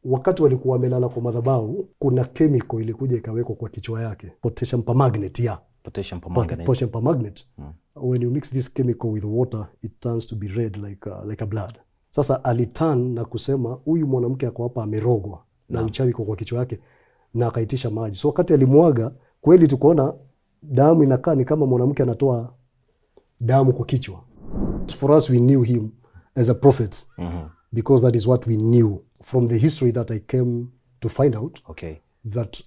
wakati walikuwa wamelala kwa madhabahu, kuna chemical ilikuja ikawekwa kwa kichwa yake, potassium permanganate. Potassium permanganate. When you mix this chemical with water, it turns to be red like a blood. Sasa aliturn na kusema huyu mwanamke ako hapa amerogwa na uchawi kwa kichwa yake, na akaitisha maji. So wakati alimwaga, kweli tukaona damu inakaa ni kama mwanamke anatoa damu kwa kichwa. For us, we knew him as a prophet, because that is what we knew from the history that I came to find out. Okay. That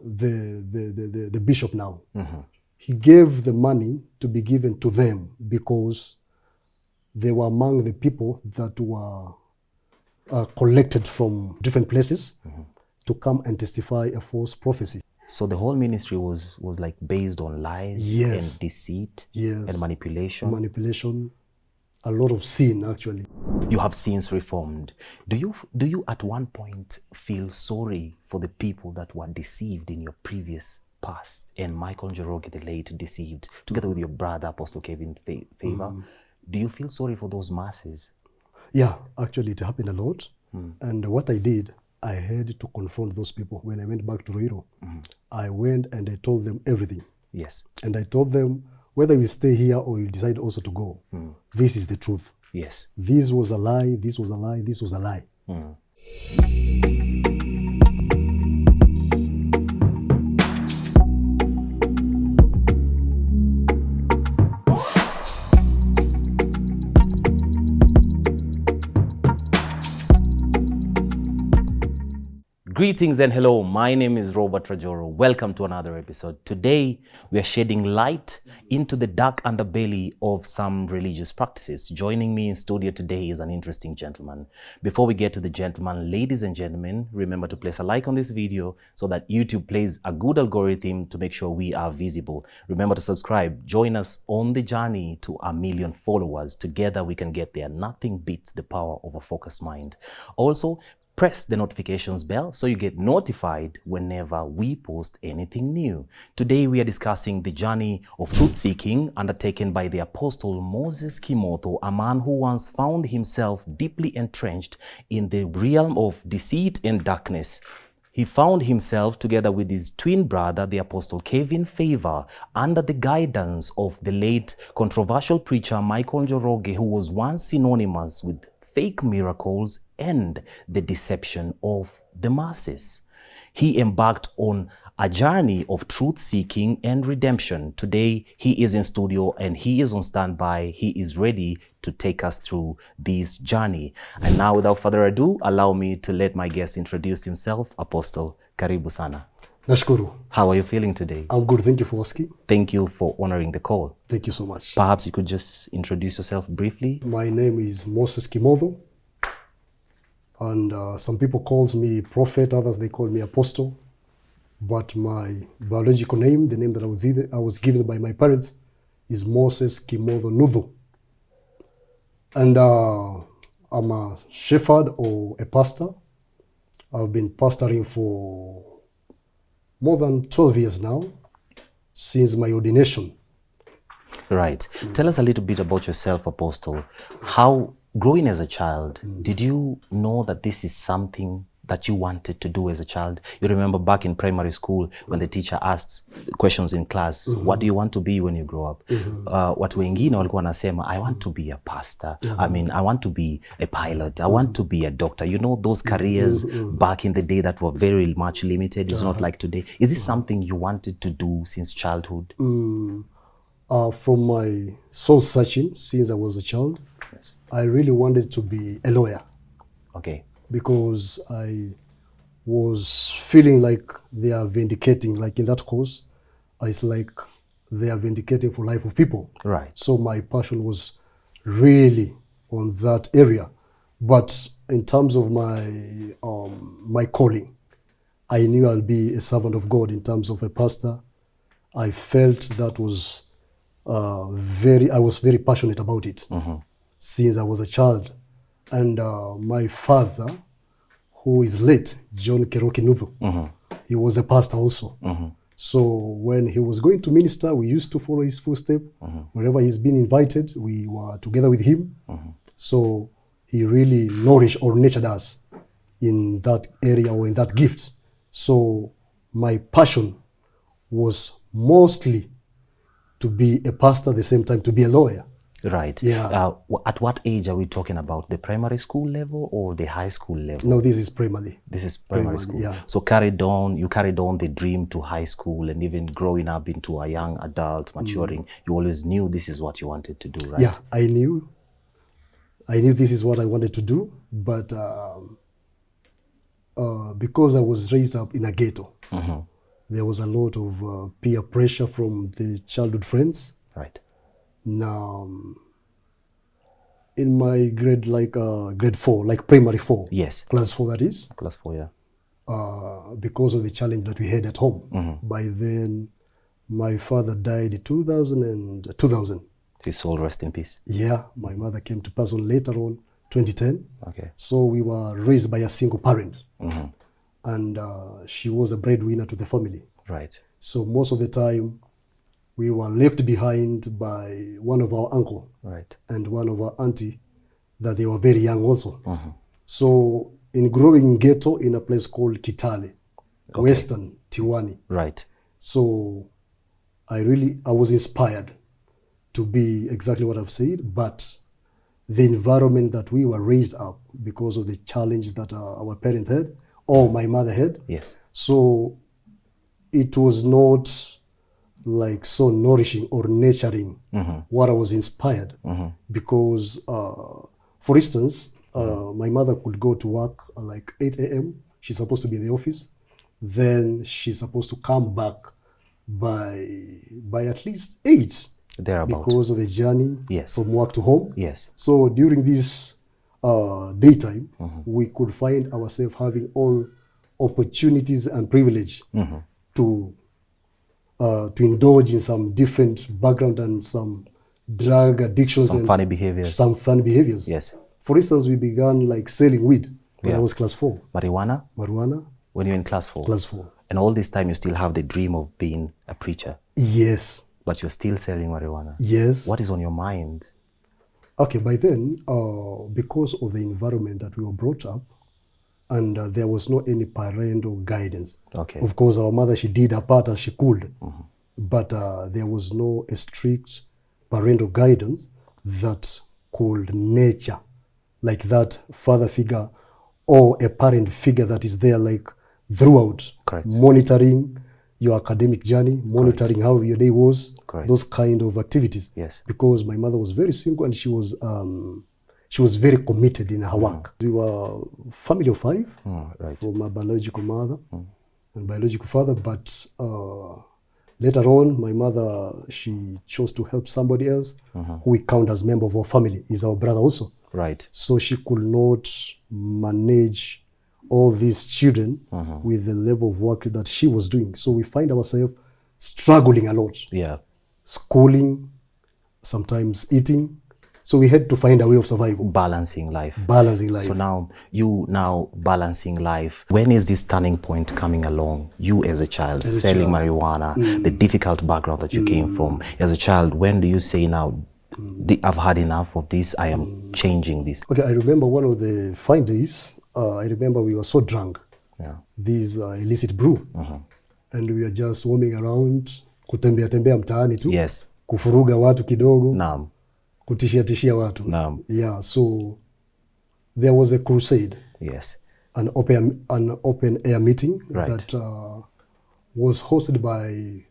the bishop now, he gave the money to be given to them because they were among the people that were collected from different places to come and testify a false prophecy. So the whole ministry was like based on lies and deceit and manipulation. Manipulation, a lot of sin actually. You have since reformed. Do you at one point feel sorry for the people that were deceived in your previous past, and Michael Njoroge the late deceived together with your brother Apostle Kevin Favor? Do you feel sorry for those masses? Yeah, actually it happened a lot. And what I did, I had to confront those people. When I went back to Ruiro, I went and I told them everything. Yes. And I told them, whether you stay here or you decide also to go, this is the truth. Yes. This was a lie, this was a lie, this was a lie. Greetings and hello, my name is Robert Rajoro. Welcome to another episode. Today, we are shedding light into the dark underbelly of some religious practices. Joining me in studio today is an interesting gentleman. Before we get to the gentleman, ladies and gentlemen, remember to place a like on this video so that YouTube plays a good algorithm to make sure we are visible. Remember to subscribe. Join us on the journey to 1 million followers. Together, we can get there. Nothing beats the power of a focused mind. Also, press the notifications bell so you get notified whenever we post anything new. Today we are discussing the journey of truth-seeking undertaken by the Apostle Moses Kimotho, a man who once found himself deeply entrenched in the realm of deceit and darkness. He found himself together with his twin brother, the Apostle Kevin Favor, under the guidance of the late controversial preacher Michael Njoroge, who was once synonymous with fake miracles and the deception of the masses. He embarked on a journey of truth-seeking and redemption. Today, he is in studio and he is on standby. He is ready to take us through this journey. And now, without further ado, allow me to let my guest introduce himself. Apostle, karibu sana. Nashukuru. How are you feeling today? I'm good, thank you for asking. Thank you for honoring the call. Thank you so much. Perhaps you could just introduce yourself briefly. My name is Moses Kimotho, and some people call me prophet, others they call me apostle. But my biological name, the name that I was given by my parents, is Moses Kimotho Nuthu. And I'm a shepherd or a pastor. I've been pastoring for more than 12 years now, since my ordination. Right. Tell us a little bit about yourself, Apostle. How, growing as a child, did you know that this is something that you wanted to do as a child? You remember back in primary school when the teacher asked questions in class, what do you want to be when you grow up? Watu wengine walikuwa wanasema, I want to be a pastor. I mean, I want to be a pilot. I want to be a doctor. You know, those careers back in the day that were very much limited. It's not like today. Is this something you wanted to do since childhood? From my soul searching since I was a child, Yes. I really wanted to be a lawyer. Okay. Because I was feeling like they are vindicating, like in that course, it's like they are vindicating for life of people. Right. So my passion was really on that area. But in terms of my calling, I knew I'll be a servant of God in terms of a pastor. I felt that was I was very passionate about it since I was a child. And my father, who is late, John Keroki Nuthu, he was a pastor also. So when he was going to minister, we used to follow his footsteps. Wherever he's been invited, we were together with him. So he really nourished or nurtured us in that area or in that gift. So my passion was mostly to be a pastor, at the same time to be a lawyer. Right. Yeah. At what age are we talking about? The primary school level or the high school level? No, this is primary. This is primary school. Yeah. So you carried on the dream to high school, and even growing up into a young adult, maturing, you always knew this is what you wanted to do, right? Yeah, I knew this is what I wanted to do, but because I was raised up in a ghetto, there was a lot of peer pressure from the childhood friends. Right. Now, in my grade 4, like primary 4. Yes. Class 4, that is. Class 4, yeah. Because of the challenge that we had at home. By then, my father died in 2000. His soul rest in peace. Yeah, my mother came to pass on later on, 2010. Okay. So we were raised by a single parent. And she was a breadwinner to the family. Right. So most of the time, we were left behind by one of our uncle, right, and one of our auntie, that they were very young also. So in growing in ghetto in a place called Kitale, Western Tiwani. Right. So I was inspired to be exactly what I've said, but the environment that we were raised up because of the challenges that our parents had, or my mother had. Yes. So it was not like so nourishing or nurturing what I was inspired, because for instance, my mother could go to work like 8 a.m. She's supposed to be in the office. Then she's supposed to come back by at least 8. Thereabout. Because of the journey from work to home. Yes. So during this daytime, we could find ourselves having all opportunities and privilege to indulge in some different background and some drug addictions. Some and funny behaviors. Some funny behaviors. Yes. For instance, we began like selling weed when I was class 4. Marijuana? When you're in class 4? Class 4. And all this time you still have the dream of being a preacher? Yes. But you're still selling marijuana? Yes. What is on your mind? Okay, by then, because of the environment that we were brought up, and there was no any parental guidance. Okay. Of course, our mother, she did her part as she could, but there was no a strict parental guidance that could nurture like that father figure or a parent figure that is there like throughout. Correct. Monitoring your academic journey, monitoring how your day was, those kind of activities. Yes. Because my mother was very single and she was very committed in her work. We were a family of 5 from a biological mother and biological father, but later on, my mother, she chose to help somebody else who we count as member of our family, is our brother also. Right. So she could not manage all these children with the level of work that she was doing. So we find ourselves struggling a lot. Yeah. Schooling, sometimes eating. So we had to find a way of survival. Balancing life. So now, balancing life. When is this turning point coming along? You as a child, selling marijuana, the difficult background that you came from. As a child, when do you say now, I've had enough of this, I am changing this? Okay, I remember one of the fine days, I remember we were so drunk. Yeah. This illicit brew. And we were just roaming around, kutembea mtaani tu. Yes. Kufuruga watu kidogo. Naam. Kutishia watu. Naam. Yeah, so there was a crusade. Yes. An open air meeting that was hosted by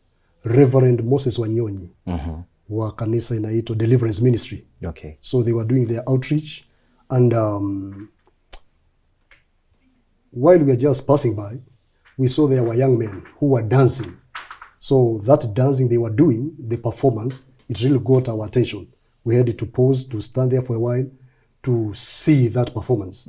Reverend Moses Wanyonyi wa kanisa inaitwa Deliverance Ministry. Okay. So they were doing their outreach, and while we were just passing by, we saw there were young men who were dancing. So that dancing they were doing, the performance, it really got our attention. We had to pause, to stand there for a while, to see that performance.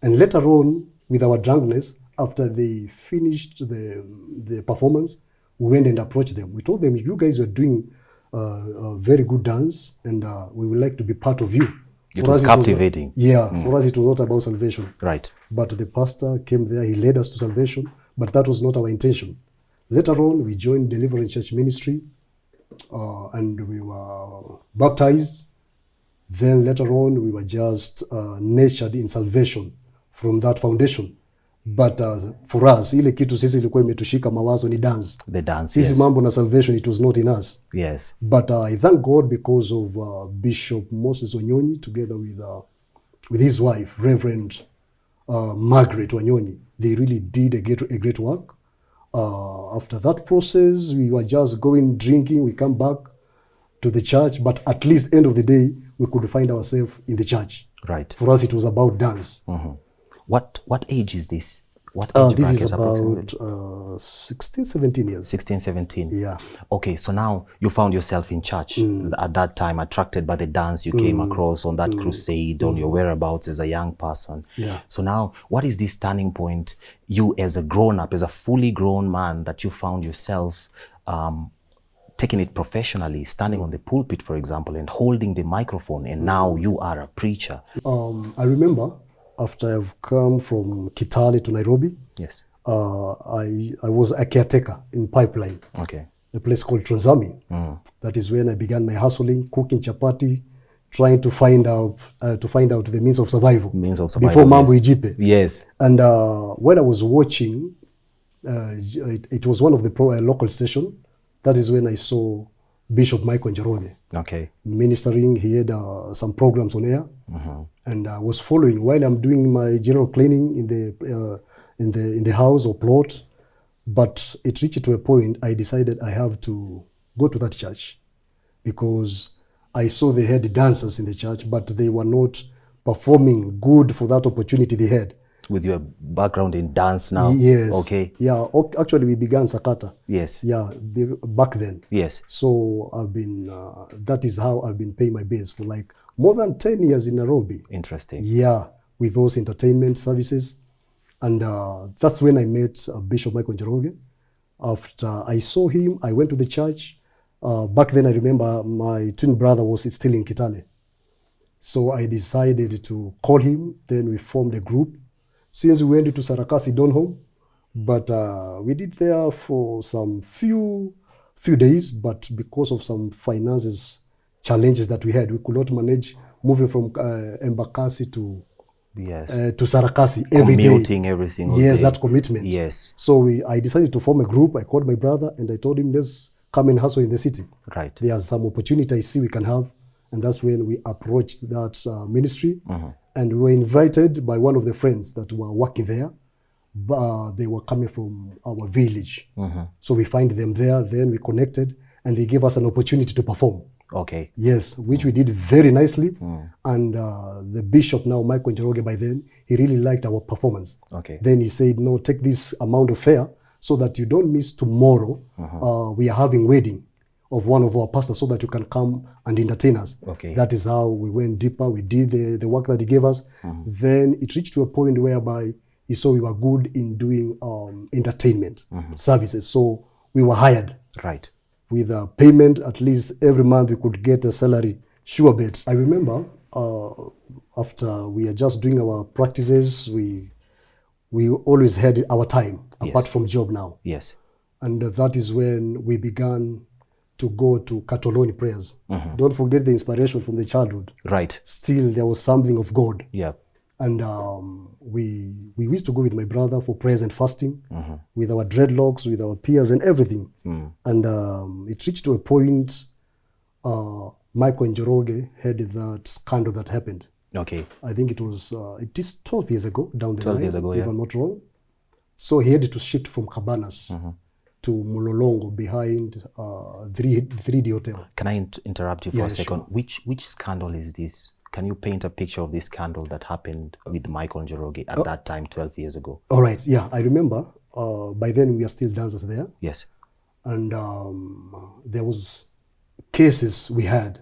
And later on, with our drunkenness, after they finished the performance, we went and approached them. We told them, you guys were doing a very good dance, and we would like to be part of you. It was captivating. For us it was not about salvation. Right. But the pastor came there, he led us to salvation, but that was not our intention. Later on, we joined Deliverance Church Ministry, and we were baptized. Then later on, we were just nurtured in salvation from that foundation. But for us, ile kitu sisi ilikuwa imetushika mawazo ni dance. The dance, sisi yes. Mambo na salvation, it was not in us. Yes. But I thank God because of Bishop Moses Wanyonyi, together with his wife, Reverend Margaret Wanyonyi. They really did a great work. After that process, we were just going drinking. We come back to the church, but at least end of the day, we could find ourselves in the church. Right. For us, it was about dance. Mm-hmm. What age is this? What age this is about 16, 17 years. 16, 17. Yeah. Okay, so now you found yourself in church at that time, attracted by the dance you came across on that crusade, on your whereabouts as a young person. Yeah. So now, what is this turning point, you as a grown-up, as a fully grown man, that you found yourself taking it professionally, standing on the pulpit, for example, and holding the microphone, and now you are a preacher? I remember after I've come from Kitale to Nairobi, yes, I was a caretaker in Pipeline, okay, a place called Transami. That is when I began my hustling, cooking chapati, trying to find out the means of survival. Before Mambo Ijipe. Yes. And when I was watching, it was one of the local station. That is when I saw Bishop Michael Njoroge. Okay. Ministering. He had some programs on air, and I was following while I'm doing my general cleaning in the house or plot. But it reached to a point I decided I have to go to that church, because I saw they had dancers in the church, but they were not performing good for that opportunity they had. With your background in dance now? Yes. Okay. Yeah, actually we began Sakata. Yes. Yeah, back then. Yes. So I've been, that is how I've been paying my bills for like more than 10 years in Nairobi. Interesting. Yeah, with those entertainment services. And that's when I met Bishop Michael Njoroge. After I saw him, I went to the church. Back then I remember my twin brother was still in Kitale. So I decided to call him. Then we formed a group. Since we went into Sarakasi Donholm, but we did there for some few days, but because of some finances challenges that we had, we could not manage moving from Embakasi to Sarakasi every day. Commuting every single day. Yes, that commitment. Yes. So I decided to form a group. I called my brother and I told him, let's come and hustle in the city. Right. There's some opportunity I see we can have. And that's when we approached that ministry. And we were invited by one of the friends that were working there. They were coming from our village. So we find them there, then we connected, and they gave us an opportunity to perform. Okay. Yes, which we did very nicely. And the bishop now, Michael Njoroge, by then, he really liked our performance. Okay. Then he said, no, take this amount of fare so that you don't miss tomorrow. We are having wedding of one of our pastors, so that you can come and entertain us. Okay. That is how we went deeper. We did the work that he gave us. Then it reached to a point whereby he saw we were good in doing entertainment services. So we were hired. Right. With a payment, at least every month we could get a salary, sure bet. I remember after we are just doing our practices, we always had our time, apart from job now. Yes. And that is when we began to go to Catoloni prayers. Don't forget the inspiration from the childhood. Right. Still, there was something of God. Yeah. And we used to go with my brother for prayers and fasting, with our dreadlocks, with our peers and everything. And it reached to a point, Michael Njoroge had that scandal that happened. Okay. I think it is 12 years ago, down the line, 12 years ago, if I'm not wrong. So he had to shift from Cabanas to Mulolongo behind 3D Hotel. Can I interrupt you for a second? Sure. Which scandal is this? Can you paint a picture of this scandal that happened with Michael Njoroge at that time, 12 years ago? All right, yeah, I remember. By then we are still dancers there. Yes. And there was cases we had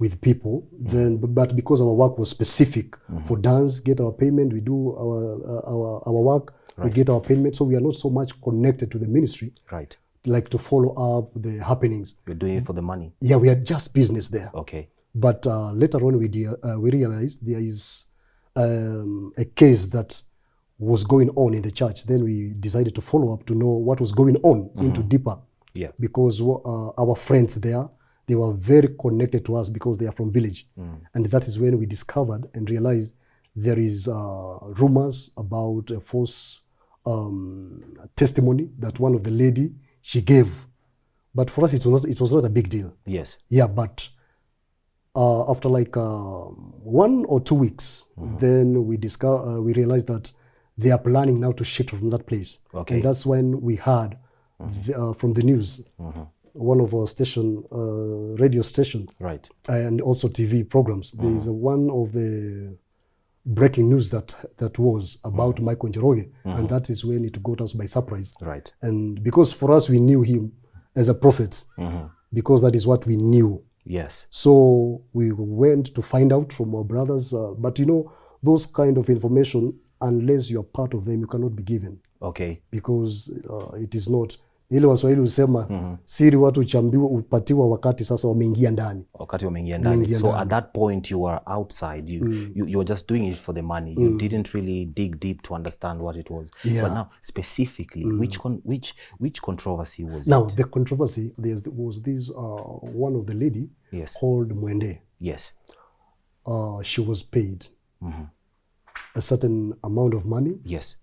with people, then, but because our work was specific for dance, get our payment, we do our work, we get our payment, so we are not so much connected to the ministry. Right. Like to follow up the happenings. You're doing it for the money. Yeah, we are just business there. Okay. But later on we realized there is a case that was going on in the church. Then we decided to follow up to know what was going on into deeper. Yeah. Because our friends there, they were very connected to us because they are from village. And that is when we discovered and realized there is rumors about a false testimony that one of the lady she gave. But for us, it was not a big deal. Yes. Yeah, but after like 1 or 2 weeks, then we realized that they are planning now to shift from that place. Okay. And that's when we heard from the news, one of our radio station, right, and also TV programs. There is one of the breaking news that was about Michael Njoroge, and that is when it got us by surprise. Right. And because for us, we knew him as a prophet, because that is what we knew. Yes. So we went to find out from our brothers, but you know, those kind of information, unless you are part of them, you cannot be given. Okay. Because it is not. Ile Waswahili husema siri watu upatiwa wakati sasa wameingia ndani. Wakati wameingia ndani. So at that point you were outside. You were just doing it for the money. You didn't really dig deep to understand what it was. Yeah. But now specifically, which controversy was now, it? the controversy, there was this one of the lady, yes, called Mwende. Yes. She was paid a certain amount of money. Yes.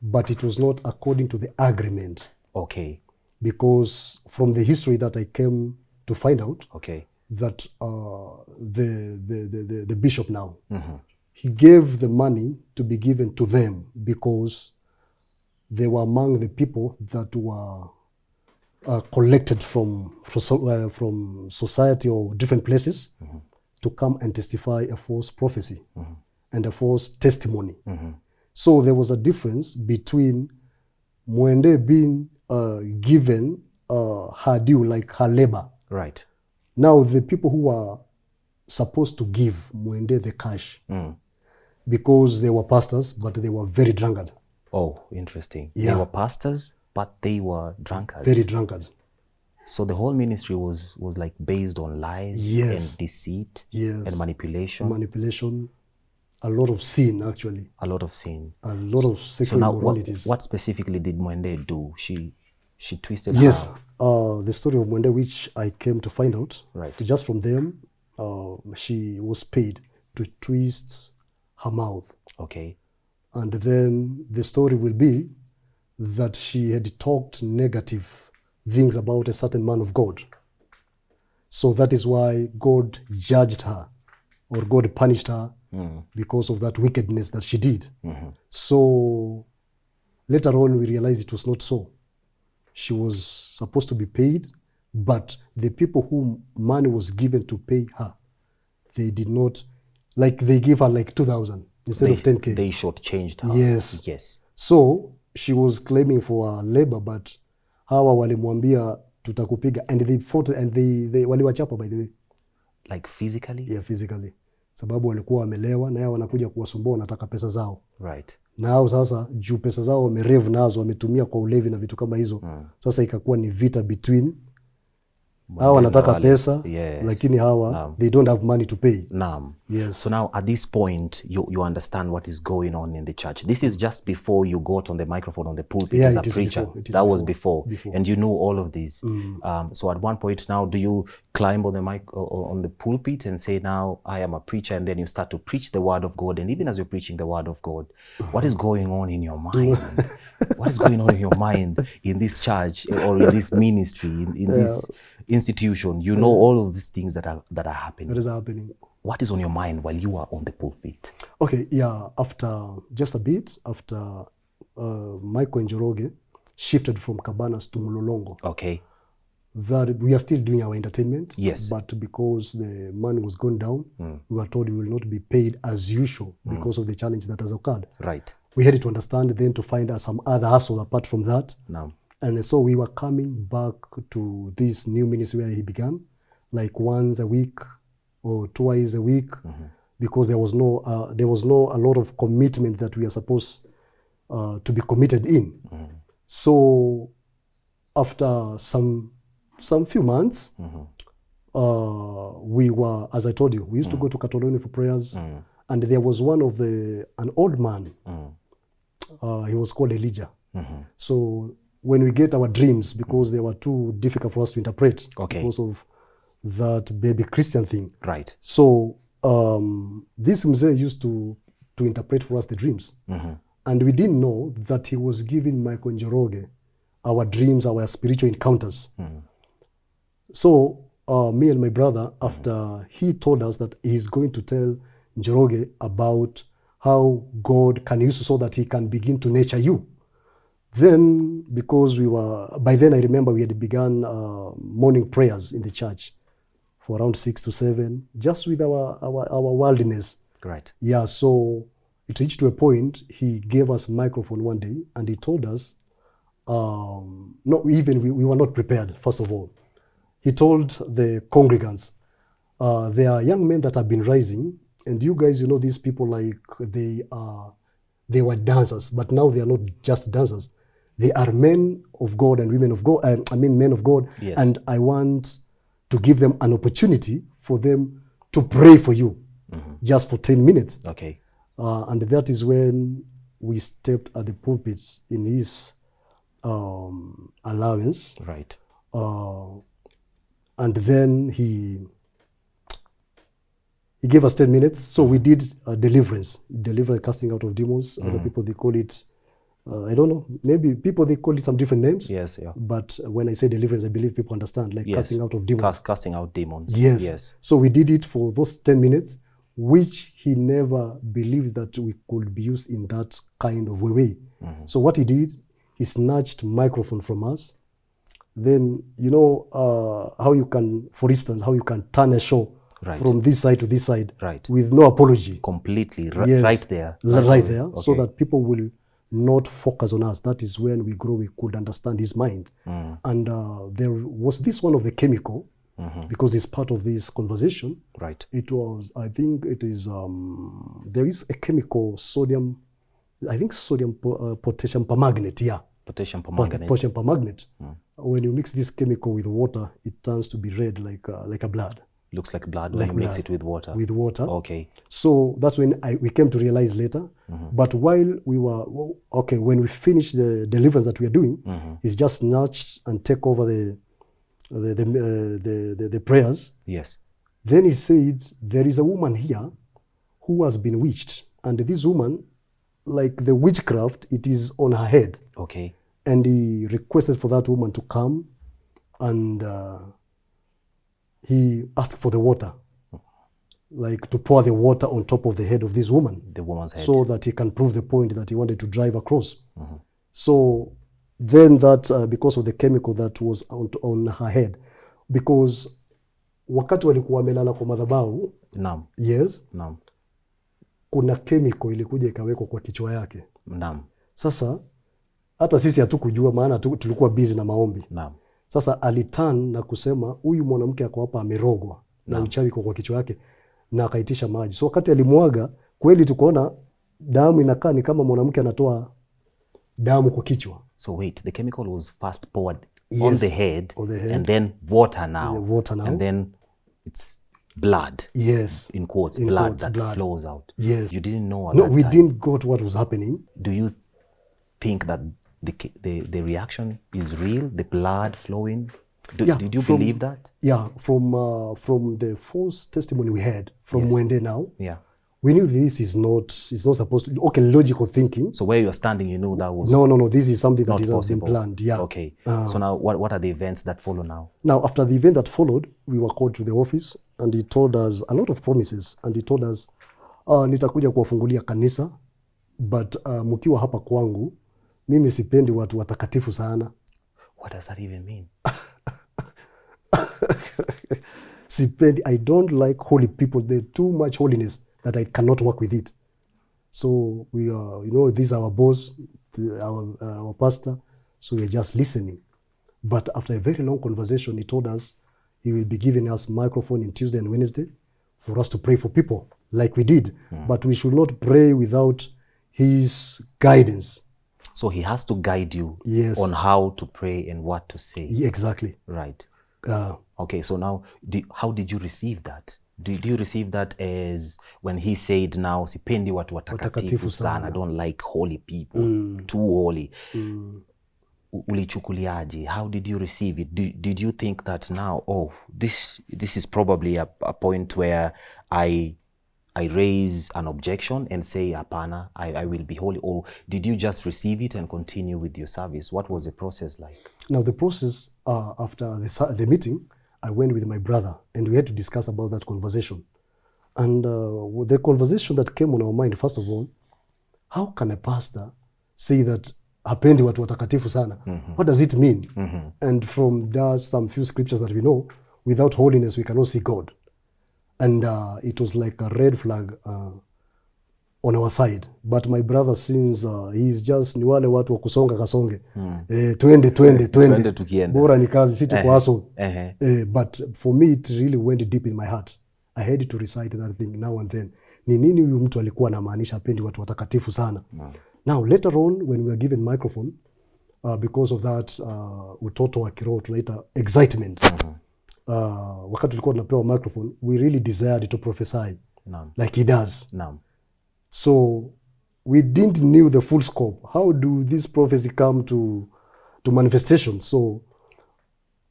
But it was not according to the agreement. Okay. Because from the history that I came to find out, okay, that the bishop now, he gave the money to be given to them because they were among the people that were collected from society or different places to come and testify a false prophecy and a false testimony. So there was a difference between Mwende being given her due, like her labor. Right. Now the people who were supposed to give Mwende the cash, because they were pastors, but they were very drunkard. Oh, interesting. Yeah. They were pastors, but they were drunkards. Very drunkard. So the whole ministry was like based on lies, yes, and deceit, yes, and manipulation. Manipulation. A lot of sin, actually. A lot of sin. A lot of sexual so now immoralities. What specifically did Mwende do? She twisted yes, her. the story of Mwende, which I came to find out, right, just from them, she was paid to twist her mouth. Okay. And then the story will be that she had talked negative things about a certain man of God. So that is why God judged her, or God punished her, because of that wickedness that she did. So later on we realized it was not so. She was supposed to be paid, but the people whom money was given to pay her, they did not, like they gave her like 2,000 instead of 10K. They shortchanged her. Yes. Yes. So she was claiming for her labor, but hawa walimwambia tutakupiga, and they fought, and they waliwachapa, by the way. Like physically? Yeah, physically. Sababu walikuwa wamelewa na yao wanakuja kuwasumbua, wanataka pesa zao. Right. Nao sasa juu pesa zao wamerevu nazo, wametumia kwa ulevi na vitu kama hizo. Sasa ikakuwa ni vita between hawa wanataka pesa, yes, lakini hawa they don't have money to pay. Naam. Yes. So now at this point you understand what is going on in the church. This is just before you got on the microphone on the pulpit as a preacher. That was before. And you knew all of this. So at one point now, do you climb on the mic on the pulpit and say, now I am a preacher, and then you start to preach the word of God? And even as you're preaching the word of God, what is going on in your mind? What is going on in your mind in this church or in this ministry, in this institution? You know all of these things that are happening. That is happening. What is on your mind while you are on the pulpit? Okay, yeah, after just a bit, after Michael Njoroge shifted from Cabanas to Mulolongo. Okay. That we are still doing our entertainment. Yes. But because the money was gone down, we were told we will not be paid as usual because of the challenge that has occurred. Right. We had to understand, then to find out some other hustle apart from that. No. And so we were coming back to this new ministry where he began, like once a week or twice a week, because there was no a lot of commitment that we are supposed to be committed in. So after some few months, we were, as I told you, we used to go to Catalonia for prayers, and there was an old man. He was called Elijah. So when we get our dreams, because they were too difficult for us to interpret, because of that baby Christian thing. Right. So this mzee used to to interpret for us the dreams. And we didn't know that he was giving Michael Njoroge our dreams, our spiritual encounters. So me and my brother, after he told us that he's going to tell Njoroge about how God can use you so that he can begin to nurture you. Then, because by then I remember we had begun morning prayers in the church for around 6 to 7, just with our worldliness. Right. Yeah, so it reached to a point, he gave us a microphone one day and he told us, we were not prepared, first of all. He told the congregants, there are young men that have been rising, and you guys, these people, like, they were dancers, but now they are not just dancers. They are men of God and women of God, men of God. Yes. And I want to give them an opportunity for them to pray for you, just for 10 minutes. Okay. And that is when we stepped at the pulpit in his allowance. Right. And then he gave us 10 minutes. So we did deliverance, casting out of demons. Other people, they call it, I don't know, maybe people, they call it some different names. Yes, yeah. But when I say deliverance, I believe people understand, like casting out of demons. Casting out demons. Yes. Yes. So we did it for those 10 minutes, which he never believed that we could be used in that kind of way. So what he did, he snatched microphone from us. Then, how you can, for instance, how you can turn a show from this side to this side with no apology. Completely, Yes. right there. Right there, Okay. so that people will not focus on us. That is when we grow, we could understand his mind. And there was this one of the chemical, because it's part of this conversation. Right. It was, I think it is, there is a chemical, sodium, I think sodium potassium permanganate, yeah. Potassium permanganate. Potassium permanganate. When you mix this chemical with water, it turns to be red like a blood. Looks like blood when you mix it with water. With water. Okay. So that's when we came to realize later. But while we were, when we finished the deliverance that we are doing, it's just snatched and take over the prayers. Yes. Then he said, there is a woman here who has been witched. And this woman, like the witchcraft, it is on her head. Okay. And he requested for that woman to come, and he asked for the water, like to pour the water on top of the head of this woman. The woman's head. So that he can prove the point that he wanted to drive across. So then that, because of the chemical that was on her head, because wakati walikuwa wamelala kwa madhabahu, Naam. yes, Naam. kuna chemical ilikuja ikawekwa kwa kichwa yake. Naam. Sasa hata sisi hatukujua, maana tulikuwa busy na maombi. Naam. Sasa aliturn na kusema huyu mwanamke ako hapa amerogwa na uchawi kwa kichwa yake, na akaitisha maji. So wakati alimwaga, kweli tukaona damu inakaa ni kama mwanamke anatoa damu kwa kichwa. So wait, the chemical was first poured Yes, on the head, and then water now. Yeah, water now. And then it's blood. Yes. In quotes, In blood quotes, that blood. flows out. Yes. You didn't know at No, that we time. didn't got what was happening. Do you think that the reaction is real? The blood flowing? Did you believe that? Yeah, from the false testimony we had from Mwende now. Yeah. We knew this is not supposed to, logical thinking. So where you're standing, you knew that was No, this is something that has been possible. planned. Yeah. Okay. So now what are the events that follow now? Now, after the event that followed, we were called to the office and he told us a lot of promises. And he told us, nitakuja kuwafungulia kanisa, but mkiwa hapa kwangu, mimi sipendi watu watakatifu sana. What does that even mean? Sipendi, I don't like holy people. There's too much holiness that I cannot work with it. So we are, this is our boss, our pastor. So we're just listening. But after a very long conversation, he told us he will be giving us microphone on Tuesday and Wednesday for us to pray for people like we did. But we should not pray without his guidance. So he has to guide you Yes. on how to pray and what to say. Yeah, exactly. Right. Okay, so now, how did you receive that? Did you receive that as when he said now, sipendi watu watakatifu sana, I don't like holy people, too holy. Ulichukuliaje? How did you receive it? Did you think that now, this is probably a point where I I raise an objection and say, Apana, I will be holy? Or did you just receive it and continue with your service? What was the process like? Now, the process, after the meeting, I went with my brother and we had to discuss about that conversation. And the conversation that came on our mind, first of all, how can a pastor say that hapendi watu watakatifu sana? What does it mean? And from there, some few scriptures that we know, without holiness, we cannot see God. And it was like a red flag on our side. But my brother, since he's just ni wale watu wa kusonga kasonge, twende, bora ni kazi, si tuko aso. But for me, it really went deep in my heart. I had to recite that thing now and then. Ni nini huyu mtu alikuwa anamaanisha hapendi watu watakatifu sana? Now, later on, when we were given microphone, because of that, utoto wa kiroho tunaita excitement. Wakati tulikuwa tunapewa microphone, we really desired to prophesy like he does. So we didn't know the full scope. How do this prophecy come to manifestation? So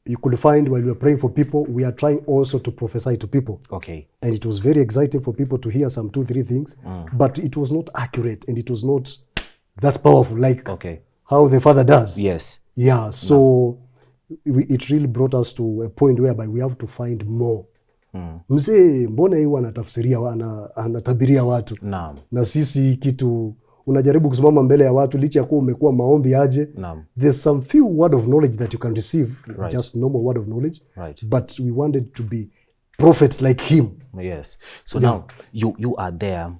you could find while we were praying for people, we are trying also to prophesy to people. Okay. And it was very exciting for people to hear some 2-3 things, but it was not accurate and it was not that powerful like how the Father does. Yes. Yeah. So it really brought us to a point whereby we have to find more. Mzee, mbona hii anatafsiria anatabiria watu? Na sisi kitu unajaribu kusimama mbele ya watu licha ya kuwa umekuwa maombi aje. There's some few word of knowledge that you can receive, just normal word of knowledge. But we wanted to be prophets like him. Yes. So now you are there,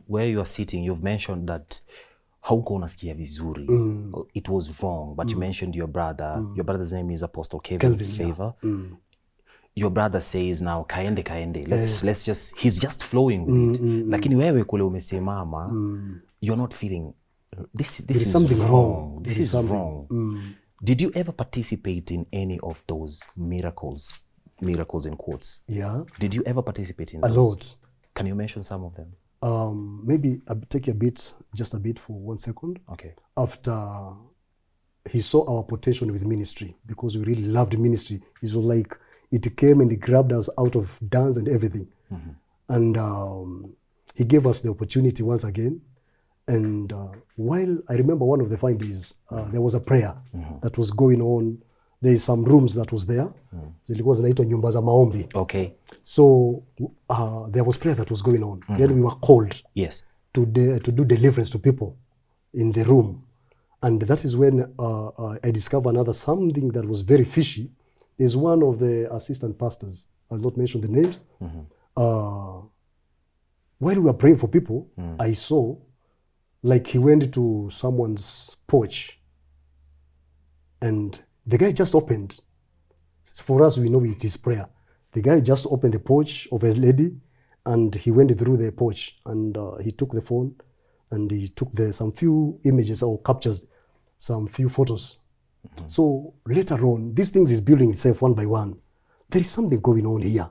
where you are sitting, you've mentioned that hauko unasikia vizuri. It was wrong, but you mentioned your brother. Your brother's name is Apostle Kelvin Favor. Your brother says now kaende. Let's just, he's just flowing with it. Lakini wewe kule umesimama, you're not feeling this is something wrong. This is wrong. Did you ever participate in any of those miracles in quotes? Yeah. Did you ever participate in those? A lot. Can you mention some of them? Maybe I'll take just a bit for 1 second. Okay. After he saw our potential with ministry, because we really loved ministry. It was like it came and he grabbed us out of dance and everything. And he gave us the opportunity once again. And while I remember one of the findings, there was a prayer that was going on. There is some rooms that was there. Zilikuwa zinaitwa nyumba za maombi. Okay. So there was prayer that was going on. Then we were called to do deliverance to people in the room. And that is when I discovered something that was very fishy. There's one of the assistant pastors, I'll not mention the names. While we were praying for people, I saw like he went to someone's porch and the guy just opened. For us, we know it is prayer. The guy just opened the porch of his lady and he went through the porch and he took the phone and he took some few images or captures, some few photos. So later on, these things is building itself one by one. There is something going on here.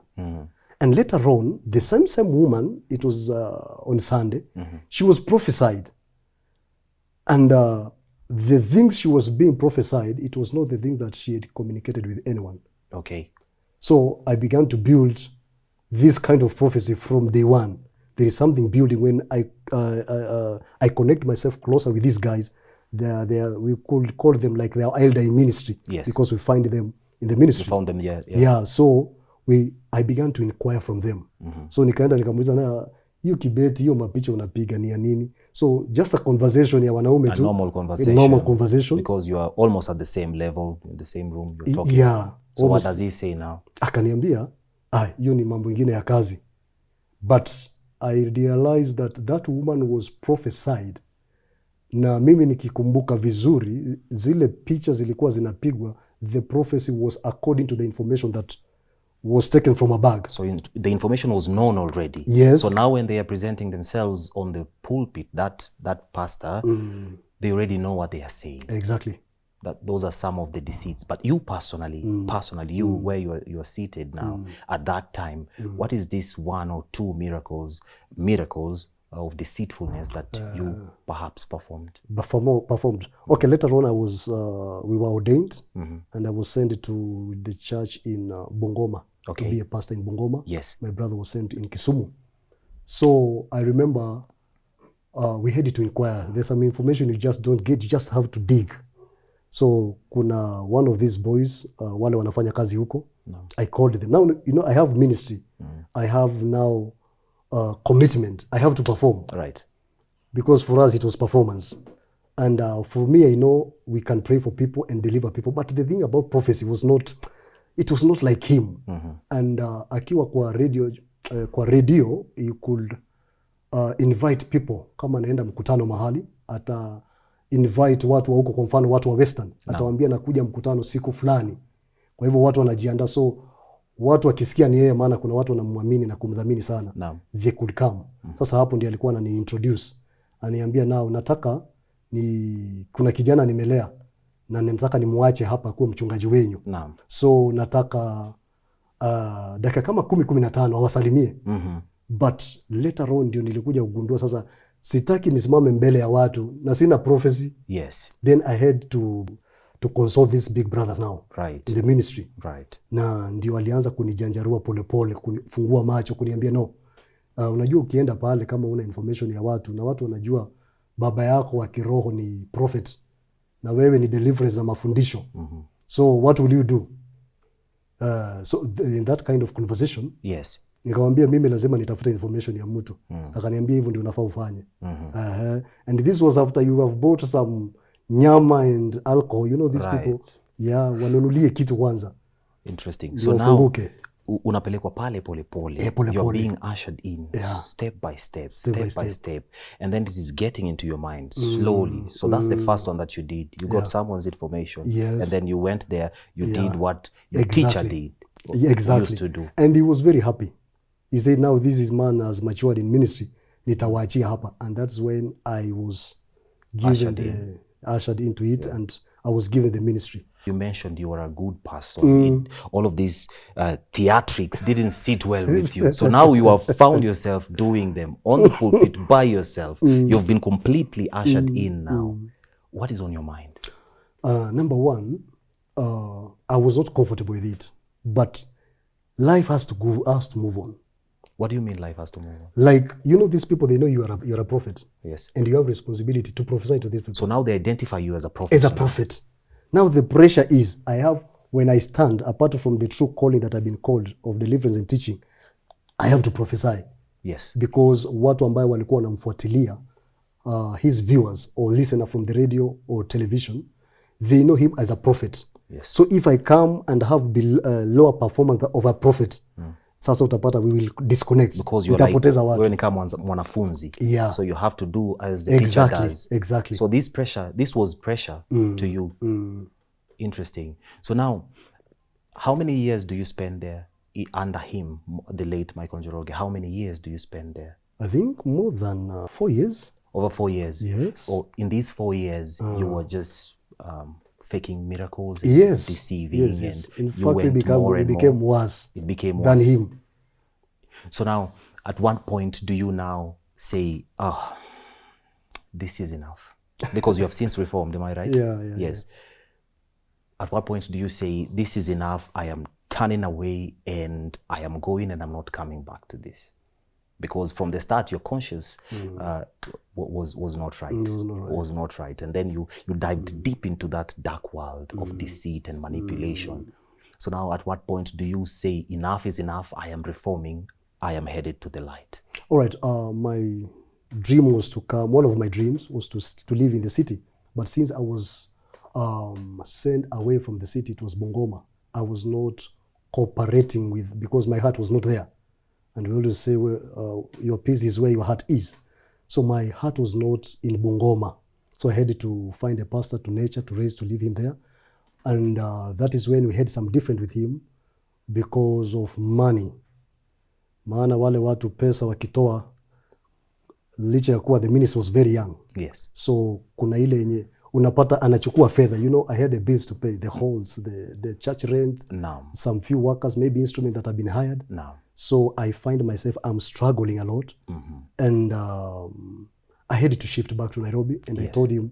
And later on, the same woman, it was on Sunday, she was prophesied. And the things she was being prophesied, it was not the things that she had communicated with anyone. Okay. So I began to build this kind of prophecy from day one. There is something building when I connect myself closer with these guys. We could call them like their elder in ministry. Yes. Because we find them in the ministry. You found them, Yeah, so I began to inquire from them. So nikaenda nikamuuliza na hiyo kibeti, hiyo mapicha unapiga ni ya nini? So just a conversation ya wanaume tu. A normal conversation. Because you are almost at the same level, in the same room, you're talking. Yeah. So almost. What does he say now? Akaniambia, hiyo ni mambo ingine ya kazi. But I realized that woman was prophesied. Na mimi nikikumbuka vizuri, zile picha zilikuwa zinapigwa, the prophecy was according to the information that was taken from a bag. So the information was known already. Yes. So now when they are presenting themselves on the pulpit, that pastor, they already know what they are saying. Exactly. That those are some of the deceits. But you personally, you where you are seated now, at that time, what is this 1 or 2 miracles of deceitfulness that you perhaps performed? Okay, later on we were ordained and I was sent to the church in Bungoma to be a pastor in Bungoma. Yes. My brother was sent in Kisumu. So I remember we had to inquire. There's some information you just don't get, you just have to dig. So kuna one of these boys, wale wanafanya kazi huko. No. I called them. Now, you know, I have ministry. I have now commitment. I have to perform. Right. Because for us, it was performance. And for me, I know we can pray for people and deliver people. But the thing about prophecy was not, it was not like him. And akiwa kwa radio, you could invite people. Kama naenda mkutano mahali, ata invite watu wa huko, kwa mfano watu wa Western. Atawaambia nakuja mkutano siku fulani. Kwa hivyo watu wanajiandaa. So watu wakisikia ni yeye, maana kuna watu wanamwamini na kumdhamini sana. They could come. Sasa hapo ndiye alikuwa anani introduce. Aniambia nao nataka kuna kijana nimelea na nataka nimwache hapa kuwa mchungaji wenyu. So nataka dakika kama 10-15 awasalimie. But later on ndio nilikuja kugundua sasa sitaki nisimame mbele ya watu na sina prophecy. Yes. Then I had to consult these big brothers now. Right. In the ministry. Right. Na ndio walianza kunijanjarua polepole, kufungua macho, kuniambia no. Unajua ukienda pale kama una information ya watu na watu wanajua baba yako wa kiroho ni prophet na wewe ni deliverance na mafundisho. So what will you do? So in that kind of conversation, yes. Nikamwambia mimi lazima nitafute information ya mtu. Akaniambia hivyo ndio unafaa ufanye. And this was after you have bought some nyama and alcohol, you know these people. Yeah, wanunulie kitu kwanza. Interesting. So now unapelekwa pale pole. You're being ushered in step by step. And then it is getting into your mind slowly. So that's the first one that you did. You got someone's information. Yes. And then you went there, you did what your teacher did. Used to do. And he was very happy. He said, now this is man has matured in ministry. Nitawaachia hapa. And that's when I was given ushered into it, and I was given the ministry. You mentioned you were a good person. All of these theatrics didn't sit well with you. So now you have found yourself doing them on the pulpit by yourself. You've been completely ushered in now. What is on your mind? Number one, I was not comfortable with it. But life has to move on. What do you mean life has to move on? Like, you know, these people, they know you're a prophet. Yes. And you have responsibility to prophesy to these people. So now they identify you as a prophet. As a prophet. Now the pressure is, when I stand, apart from the true calling that I've been called of deliverance and teaching, I have to prophesy. Yes. Because watu ambayo walikuwa wanamfuatilia, his viewers or listener from the radio or television, they know him as a prophet. Yes. So if I come and have lower performance of a prophet, sasa utapata we will disconnect. Because you're like, wewe ni kama mwanafunzi. Yeah. So you have to do as the teacher does. Exactly. So this was pressure to you. Interesting. So now, how many years do you spend there under him, the late Michael Njoroge? How many years do you spend there? I think more than 4 years. Over 4 years? Yes. Or in these 4 years, you were just faking miracles and deceiving. Yes. And in fact, it became worse than him. So now, at what point do you now say, this is enough? Because you have since reformed, am I right? Yeah. Yes. At what point do you say, this is enough, I am turning away and I am going and I'm not coming back to this? Because from the start, your conscience was not right. Was not right. And then you dived deep into that dark world of deceit and manipulation. So now at what point do you say, enough is enough, I am reforming, I am headed to the light? All right. My dream was to come, one of my dreams was to live in the city. But since I was sent away from the city, it was Bungoma. I was not cooperating with, because my heart was not there. And we always say, your peace is where your heart is. So my heart was not in Bungoma. So I had to find a pastor to nature, to leave him there. And that is when we had some difference with him because of money. Maana wale watu pesa wakitoa, licha ya kuwa the minister was very young. Yes. So kuna ile yenye unapata anachukua fedha. You know, I had the bills to pay, the halls, the church rent, some few workers, maybe instruments that have been hired. So I find myself, I'm struggling a lot. And I had to shift back to Nairobi. And I told him,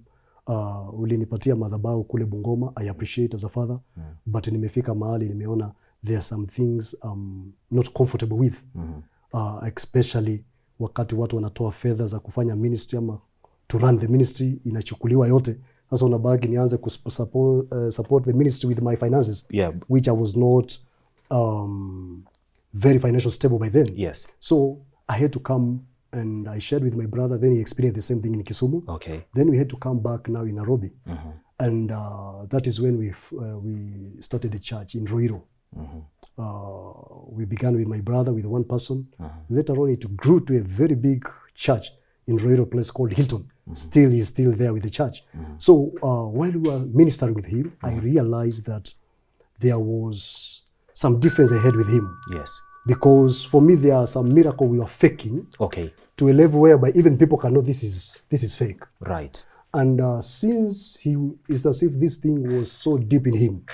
ulinipatia madhabahu kule Bungoma. I appreciate as a father. But nimefika mahali, nimeona there are some things I'm not comfortable with. Especially wakati watu wanatoa fedha za kufanya ministry ama to run the ministry inachukuliwa yote. Sasa unabaki nianze support the ministry with my finances, which I was not very financial stable by then. Yes. So I had to come and I shared with my brother. Then he experienced the same thing in Kisumu. Okay. Then we had to come back now in Nairobi. And that is when we started a church in Ruiru. We began with my brother, with one person. Later on, it grew to a very big church in Ruiru, place called Hilton. He's still there with the church. So while we were ministering with him, I realized that there was some difference I had with him. Yes. Because for me, there are some miracle we were faking. Okay. To a level whereby even people can know this is fake. Right. And since it's as if this thing was so deep in him,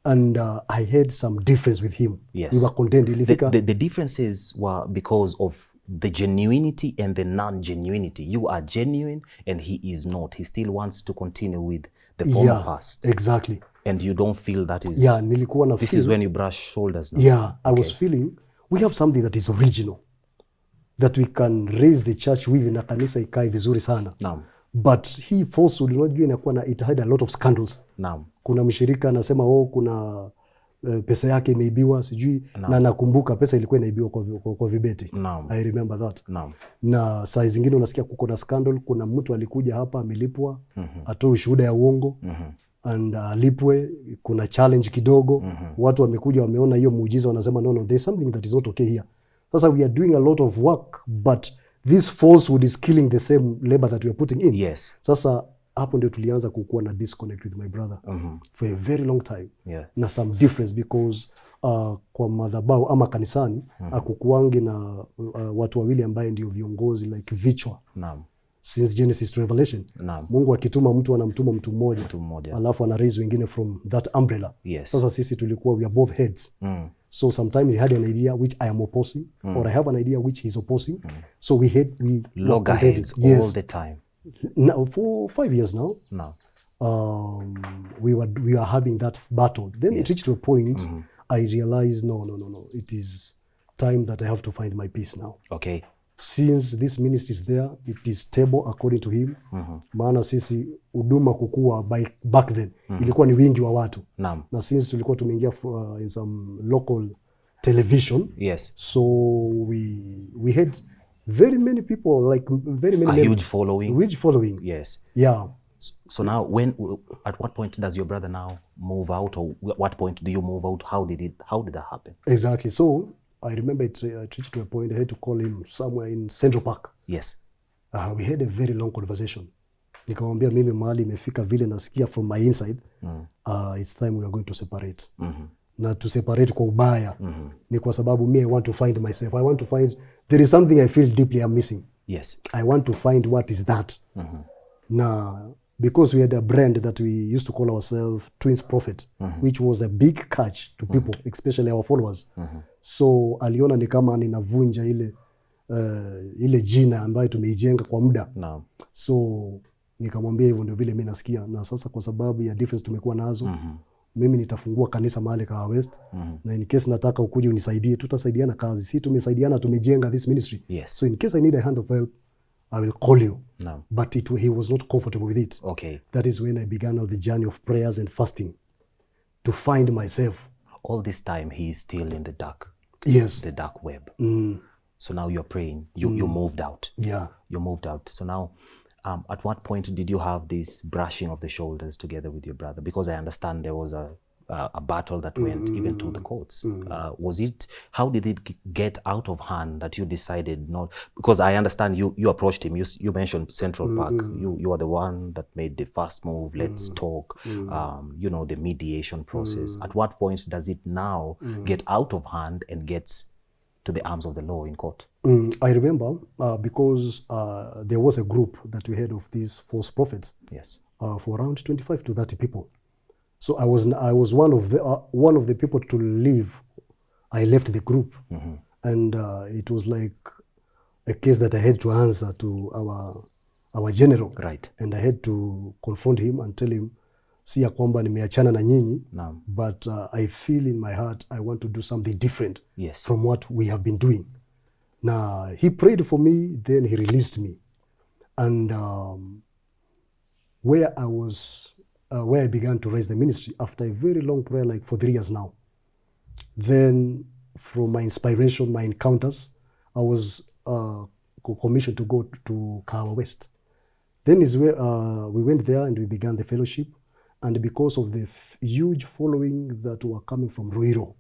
and I had some difference with him. Yes. We were content. The differences were because of the genuinity and the non-genuinity. You are genuine and he is not. He still wants to continue with the former past. Exactly. And you don't feel that is... Yeah, nilikuwa na this feel, is when you brush shoulders now. Yeah, I was feeling we have something that is original, that we can raise the church with na kanisa ikae vizuri sana. Naam. But he falsehood, unajua inakuwa na, it had a lot of scandals. Naam. Kuna mshirika anasema kuna pesa yake imeibiwa sijui, na nakumbuka pesa ilikuwa inaibiwa kwa vibeti. Naam. I remember that. Naam. Na saa zingine unasikia kuko na scandal, kuna mtu alikuja hapa amelipwa atoe ushuhuda ya uongo and alipwe, kuna challenge kidogo, watu wamekuja wameona hiyo muujiza wanasema no, there's something that is not okay here. Sasa we are doing a lot of work, but this falsehood is killing the same labor that we are putting in. Yes. Sasa hapo ndio tulianza kukuwa na disconnect with my brother for a very long time. Yeah. Na some difference because kwa madhabahu ama kanisani akukuangi na watu wawili ambaye ndio viongozi like vichwa. Naam. Since Genesis to Revelation. Naam. Mungu akituma mtu anamtuma mtu mmoja. Alafu ana raise wengine from that umbrella. Yes. Sasa sisi tulikuwa we are both heads. So sometimes he had an idea which I am opposing or I have an idea which he's opposing. So we loggerheads all the time. Now for 5 years now. No. We are having that battle. Then it reached to a point I realized no. It is time that I have to find my peace now. Okay. Since this ministry is there, it is stable according to him. Maana sisi huduma kukua back then ilikuwa ni wingi wa watu. Naam. Na since tulikuwa tumeingia in some local television. Yes. So we had very many people, like very many a huge following. Huge following. Yes. Yeah. So now at what point does your brother now move out, or what point do you move out? How did that happen? Exactly. So I remember it reached to a point I had to call him somewhere in Central Park. Yes. We had a very long conversation. Nikamwambia mimi mahali imefika vile nasikia from my inside, it's time we are going to separate. Na to separate kwa ubaya ni kwa sababu me I want to find myself. I want to find there is something I feel deeply I'm missing. Yes. I want to find what is that. Na because we had a brand that we used to call ourselves Twins Prophet, which was a big catch to people, especially our followers. So aliona ni kama ninavunja ile jina ambayo tumeijenga kwa muda. No. So nikamwambia hivyo ndio vile mimi nasikia, na sasa kwa sababu ya difference tumekuwa nazo, mimi nitafungua kanisa mahali Kahawa West, na in case nataka ukuje unisaidie, tutasaidiana kazi. Si tumesaidiana, tumejenga this ministry. Yes. So in case I need a hand of help, I will call you. No. But he was not comfortable with it. Okay. That is when I began the journey of prayers and fasting to find myself. All this time he is still in the dark. Yes. The dark web. So now you're praying. You moved out. Yeah. You moved out. So now, at what point did you have this brushing of the shoulders together with your brother? Because I understand there was a battle that went even to the courts. How did it get out of hand that you decided not? Because I understand you approached him. You mentioned Central Park. You are the one that made the first move. Let's talk. The mediation process. At what point does it now get out of hand and gets to the arms of the law in court? I remember because there was a group that we had of these false prophets. Yes. For around 25 to 30 people. So I was one of the people to leave. I left the group, and it was like a case that I had to answer to our general. Right. And I had to confront him and tell him, si ya kwamba nimeachana na nyinyi, but I feel in my heart I want to do something different. Yes. From what we have been doing. Na he prayed for me, then he released me. And where I began to raise the ministry after a very long prayer, like for 3 years now. Then from my inspiration, my encounters, I was commissioned to go to Kahawa West. Then is where we went there and we began the fellowship. And because of the huge following that were coming from Ruiru,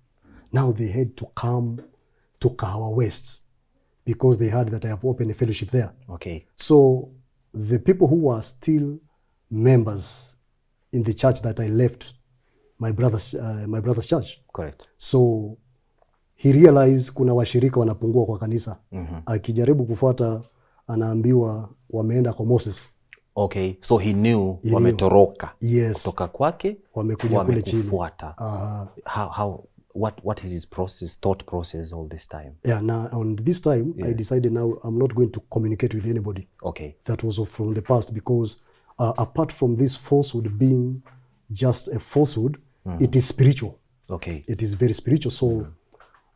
now they had to come to Kahawa West because they heard that I have opened a fellowship there. Okay. So the people who were still members in the church that I left, my brother's church. Correct. So he realized kuna washirika wanapungua kwa kanisa. Akijaribu kufuata anaambiwa wameenda kwa Moses. Okay, so he knew wametoroka. Yes. Kutoka kwake wamekuja kule chini. What is his thought process all this time? Yeah, now on this time, I decided now I'm not going to communicate with anybody. Okay. That was from the past because apart from this falsehood being just a falsehood, it is spiritual. Okay. It is very spiritual. So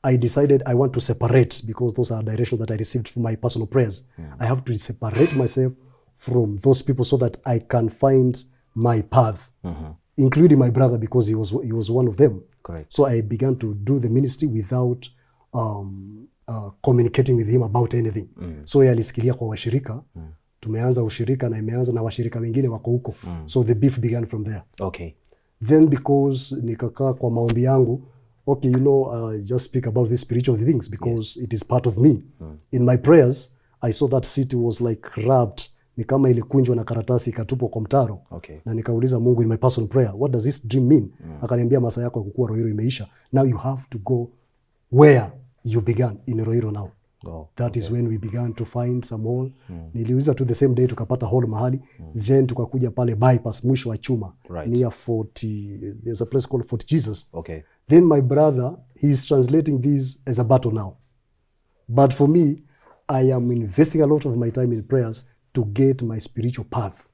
I decided I want to separate because those are directions that I received from my personal prayers. I have to separate myself from those people so that I can find my path, including my brother because he was one of them. Correct. So I began to do the ministry without communicating with him about anything. So alisikilia kwa washirika, tumeanza ushirika na imeanza na washirika wengine wako huko. So the beef began from there. Okay. Then because nikakaa kwa maombi yangu, okay, just speak about these spiritual things because it is part of me. In my prayers, I saw that city was like wrapped, ni kama ilikunjwa na karatasi ikatupwa kwa mtaro. Okay. Na nikauliza Mungu in my personal prayer, what does this dream mean? Akaniambia masaa yako kukua Ruiru imeisha. Now you have to go where you began in Ruiru now. That is when we began to find some hall. Niliuliza to the same day tukapata hall mahali. Then tukakuja pale bypass mwisho wa chuma. Right. Near 40, there's a place called Fort Jesus. Okay. Then my brother, he's translating this as a battle now. But for me, I am investing a lot of my time in prayers to get my spiritual path.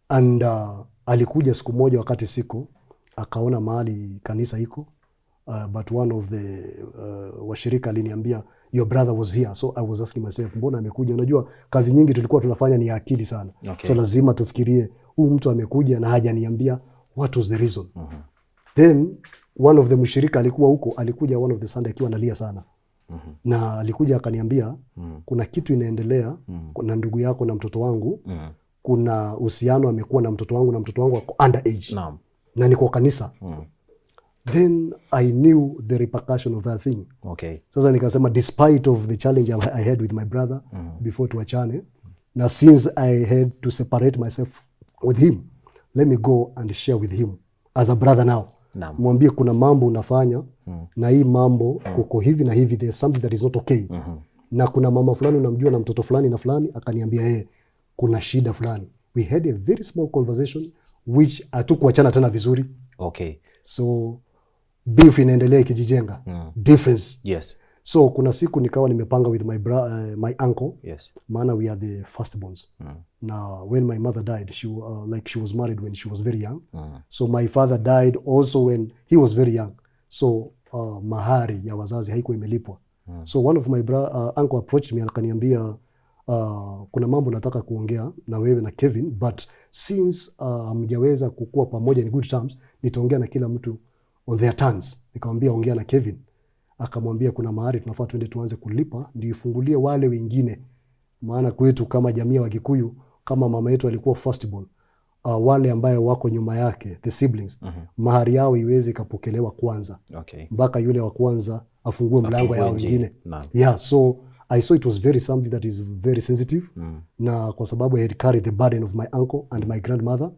And alikuja siku moja wakati siko, akaona mahali kanisa iko. But one of the washirika aliniambia, your brother was here. So I was asking myself, mbona amekuja? Unajua kazi nyingi tulikuwa tunafanya ni akili sana. Okay. So lazima tufikirie, huyu mtu amekuja na hajaniambia what was the reason. Then one of the mshirika alikuwa huko, alikuja one of the Sunday akiwa analia sana. Na alikuja akaniambia kuna kitu inaendelea na ndugu yako na mtoto wangu. Kuna uhusiano amekuwa na mtoto wangu wako underage. Na niko kanisa. Then I knew the repercussion of that thing. Okay. Sasa nikasema despite of the challenge I had with my brother before tuachane, na since I had to separate myself with him, let me go and share with him as a brother now. Mwambie kuna mambo unafanya na hii mambo kuko hivi na hivi, there's something that is not okay. Na kuna mama fulani unamjua na mtoto fulani na fulani, akaniambia kuna shida fulani. We had a very small conversation which hatukuachana tena vizuri. Okay. So beef inaendelea ikijijenga. Difference. Yes. So kuna siku nikawa nimepanga with my uncle. Yes. Maana we are the firstborns. Now when my mother died, she was married when she was very young. So my father died also when he was very young. So mahari ya wazazi haikuwa imelipwa. So one of my uncle approached me akaniambia, kuna mambo nataka kuongea na wewe na Kevin, but since hamjaweza kukua pamoja in good terms, nitaongea na kila mtu on their terms. Nikamwambia ongea na Kevin. Akamwambia kuna mahari tunafaa twende tuanze kulipa ndio ifungulie wale wengine. Maana kwetu kama jamii wa Kikuyu, kama mama yetu alikuwa firstborn, wale ambayo wako nyuma yake, the siblings, mahari yao iweze kapokelewa kwanza. Okay. Mpaka yule wa kwanza afungue mlango ya wengine. Yeah, so I saw it was very something that is very sensitive. Na kwa sababu I had carried the burden of my uncle and my grandmother,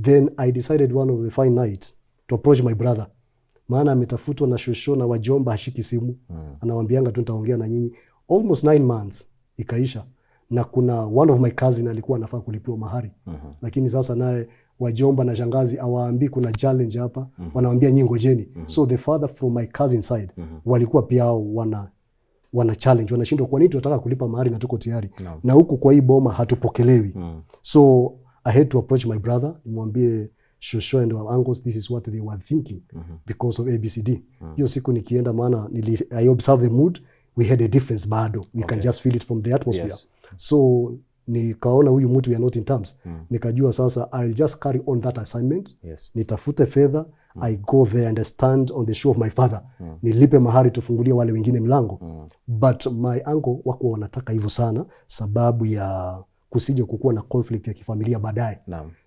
then I decided one of the fine nights to approach my brother. Maana ametafutwa na shosho na wajomba hashiki simu. Anawaambianga tu nitaongea na nyinyi. Almost 9 months ikaisha. Na kuna one of my cousin alikuwa anafaa kulipiwa mahari. Lakini sasa naye wajomba na shangazi awaambii kuna challenge hapa. Wanawaambia nyinyi ngojeni. So the father from my cousin side walikuwa pia wana challenge. Wanashindwa kwa nini tunataka kulipa mahari na tuko tayari. Na huku kwa hii boma hatupokelewi. So I had to approach my brother. Nimwambie shosho and our uncles, this is what they were thinking because of ABCD. Hiyo siku nikienda maana I observe the mood. we had a difference bado. We can just feel it from the atmosphere. Yes. So nikaona huyu mtu we are not in terms. Nikajua sasa I'll just carry on that assignment. Yes. Nitafute fedha. I go there and I stand on the shoe of my father. Nilipe mahari tufungulie wale wengine mlango. But my uncle wako wanataka hivyo sana sababu ya kusije kukuwa na conflict ya kifamilia baadaye.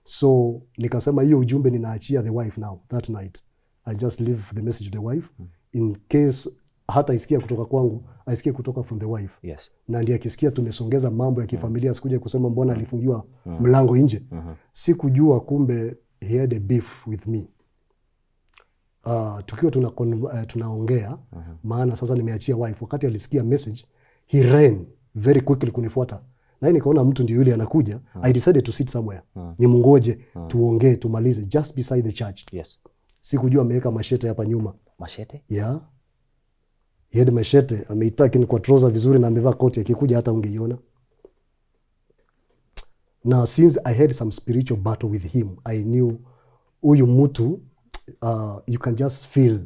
So nikasema hiyo ujumbe ninaachia the wife now that night. I just leave the message to the wife in case hata isikia kutoka kwangu, aisikie kutoka from the wife. Yes. Na ndiye akisikia tumesongeza mambo ya kifamilia, sikuje kusema mbona alifungiwa mlango nje. Sikujua kumbe he had a beef with me. Tukiwa tunaongea, maana sasa nimeachia wife, wakati alisikia message, he ran very quickly kunifuata. Na nikaona mtu ndio yule anakuja. I decided to sit somewhere. Nimungoje, tuongee, tumalize just beside the church. Yes. Sikujua ameweka machete hapa nyuma. Machete? Yeah. He had machete, ameitaki ni kwa trouser vizuri na amevaa koti, akikuja hata ungeiona. Now since I had some spiritual battle with him, I knew huyu mtu you can just feel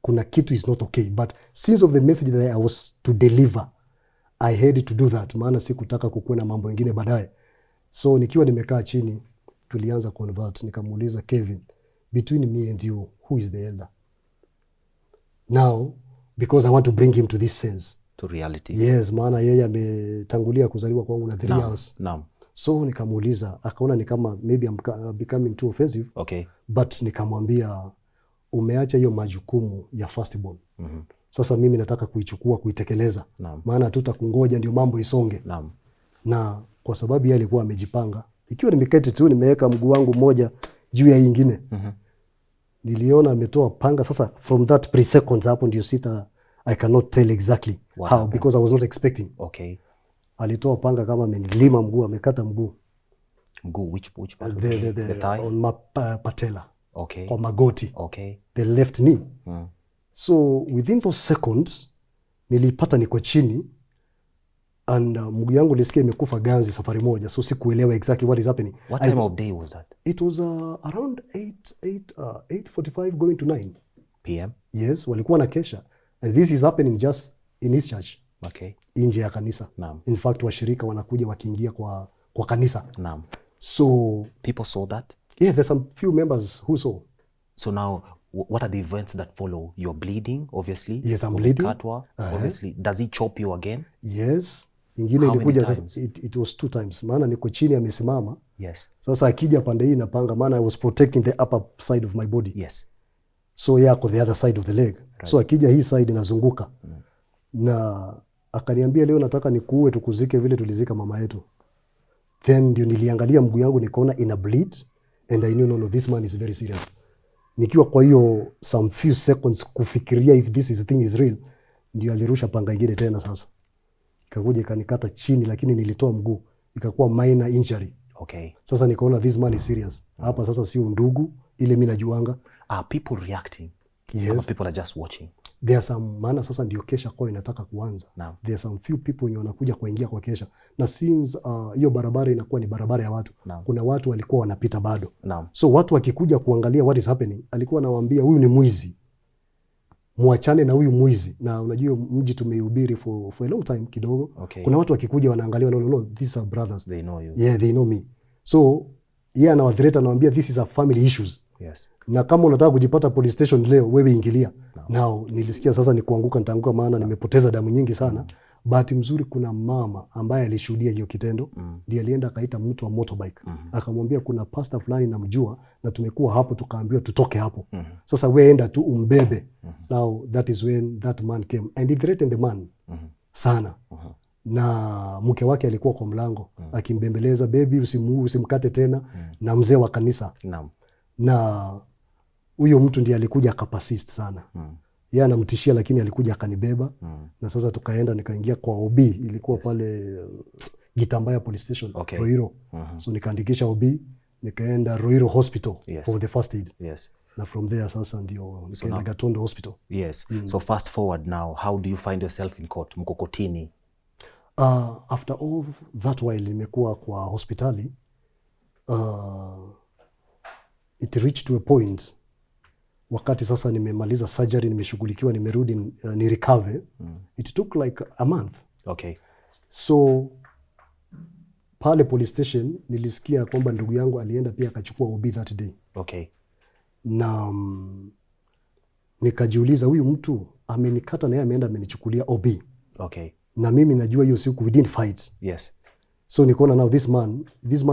kuna kitu is not okay. But since of the message that I was to deliver, I had to do that. Maana sikutaka kukuwa na mambo mengine baadaye. So nikiwa nimekaa chini, tulianza convert. Nikamuuliza Kevin, between me and you, who is the elder? Now, because I want to bring him to this sense. To reality. Yes, maana yeye ametangulia kuzaliwa kwangu na 3 hours. Naam. So nikamuuliza, akaona ni kama maybe I'm becoming too offensive. Okay. But nikamwambia umeacha hiyo majukumu ya firstborn. Sasa mimi nataka kuichukua, kuitekeleza. Maana hatutakungoja ndio mambo isonge. Naam. Na kwa sababu yeye alikuwa amejipanga. Ikiwa nimeketi tu nimeweka mguu wangu mmoja juu ya nyingine. Niliona ametoa panga. Sasa from that pre-seconds hapo ndio sita, I cannot tell exactly how because I was not expecting. Okay. Alitoa panga kama amenilima mguu, amekata mguu. Mguu which part? The thigh? On my patella. Okay. Kwa magoti. Okay. The left knee. So within those seconds nilipata niko chini and mguu yangu nilisikia imekufa ganzi safari moja, so sikuelewa exactly what is happening. What time of day was that? It was around 8:45 going to 9 PM. Yes, walikuwa na kesha and this is happening just in his church. Okay. Nje ya kanisa. Naam. In fact washirika wanakuja wakiingia kwa kanisa. Naam. So people saw that? Yeah, there's some few members who saw. So now what are the events that follow? You're bleeding, obviously. Yes, I'm bleeding. Katwa, obviously. Does he chop you again? Yes. Ingine ilikuja it was 2 times. Maana niko chini amesimama. Yes. Sasa akija pande hii napanga, maana I was protecting the upper side of my body. Yes. So yako the other side of the leg. Right. So akija hii side inazunguka. Na akaniambia leo nataka nikuue tukuzike vile tulizika mama yetu. Then ndio niliangalia mguu yangu nikaona ina bleed and I knew no, this man is very serious. Nikiwa kwa hiyo some few seconds kufikiria if this thing is real, ndio alirusha panga ingine tena sasa. Ikakuja ikanikata chini lakini nilitoa mguu. Ikakuwa minor injury. Okay. Sasa nikaona this man is serious. Hapa sasa sio ndugu ile mimi najuanga. Are people reacting? Yes. Or people are just watching? There are some, maana sasa ndio kesha kwa inataka kuanza. Naam. There are some few people wenye wanakuja kuingia kwa kesha. Na since hiyo barabara inakuwa ni barabara ya watu. Naam. Kuna watu walikuwa wanapita bado. Naam. So watu wakikuja kuangalia what is happening, alikuwa anawaambia huyu ni mwizi. Muachane na huyu mwizi. Na unajua mji tumehubiri for a long time kidogo. Okay. Kuna watu wakikuja wanaangalia no, these are brothers. They know you. Yeah, they know me. So yeye anawathreaten anawaambia this is a family issues. Yes. Na kama unataka kujipata police station leo, wewe ingilia. Now nilisikia sasa ni kuanguka nitaanguka, maana nimepoteza damu nyingi sana. Bahati mzuri kuna mama ambaye alishuhudia hiyo kitendo, ndiye alienda akaita mtu wa motorbike. Akamwambia kuna pastor fulani namjua na tumekuwa hapo tukaambiwa tutoke hapo. Sasa wewe enda tu umbebe. So that is when that man came and he threatened the man sana. Na mke wake alikuwa kwa mlango akimbembeleza, baby usimkate tena, na mzee wa kanisa. Naam. Na huyo mtu ndiye alikuja akapersist sana. Yeye anamtishia lakini alikuja akanibeba. Na sasa tukaenda nikaingia kwa OB, ilikuwa pale Gitambaya police station. Okay. Roiro. So nikaandikisha OB, nikaenda Roiro hospital for the first aid. Yes. Na from there sasa ndio nikaenda Gatondo hospital. Yes. So fast forward now, how do you find yourself in court? Mko kotini? After all that while nimekuwa kwa hospitali, it reached to a point wakati sasa nimemaliza surgery, nimeshughulikiwa, nimerudi ni recover, it took like a month. Okay. So pale police station nilisikia kwamba ndugu yangu alienda pia akachukua OB that day. Okay. Na nikajiuliza, huyu mtu amenikata na yeye ameenda amenichukulia OB. Okay. Na mimi najua hiyo siku we didn't fight. Yes. So nikaona now this man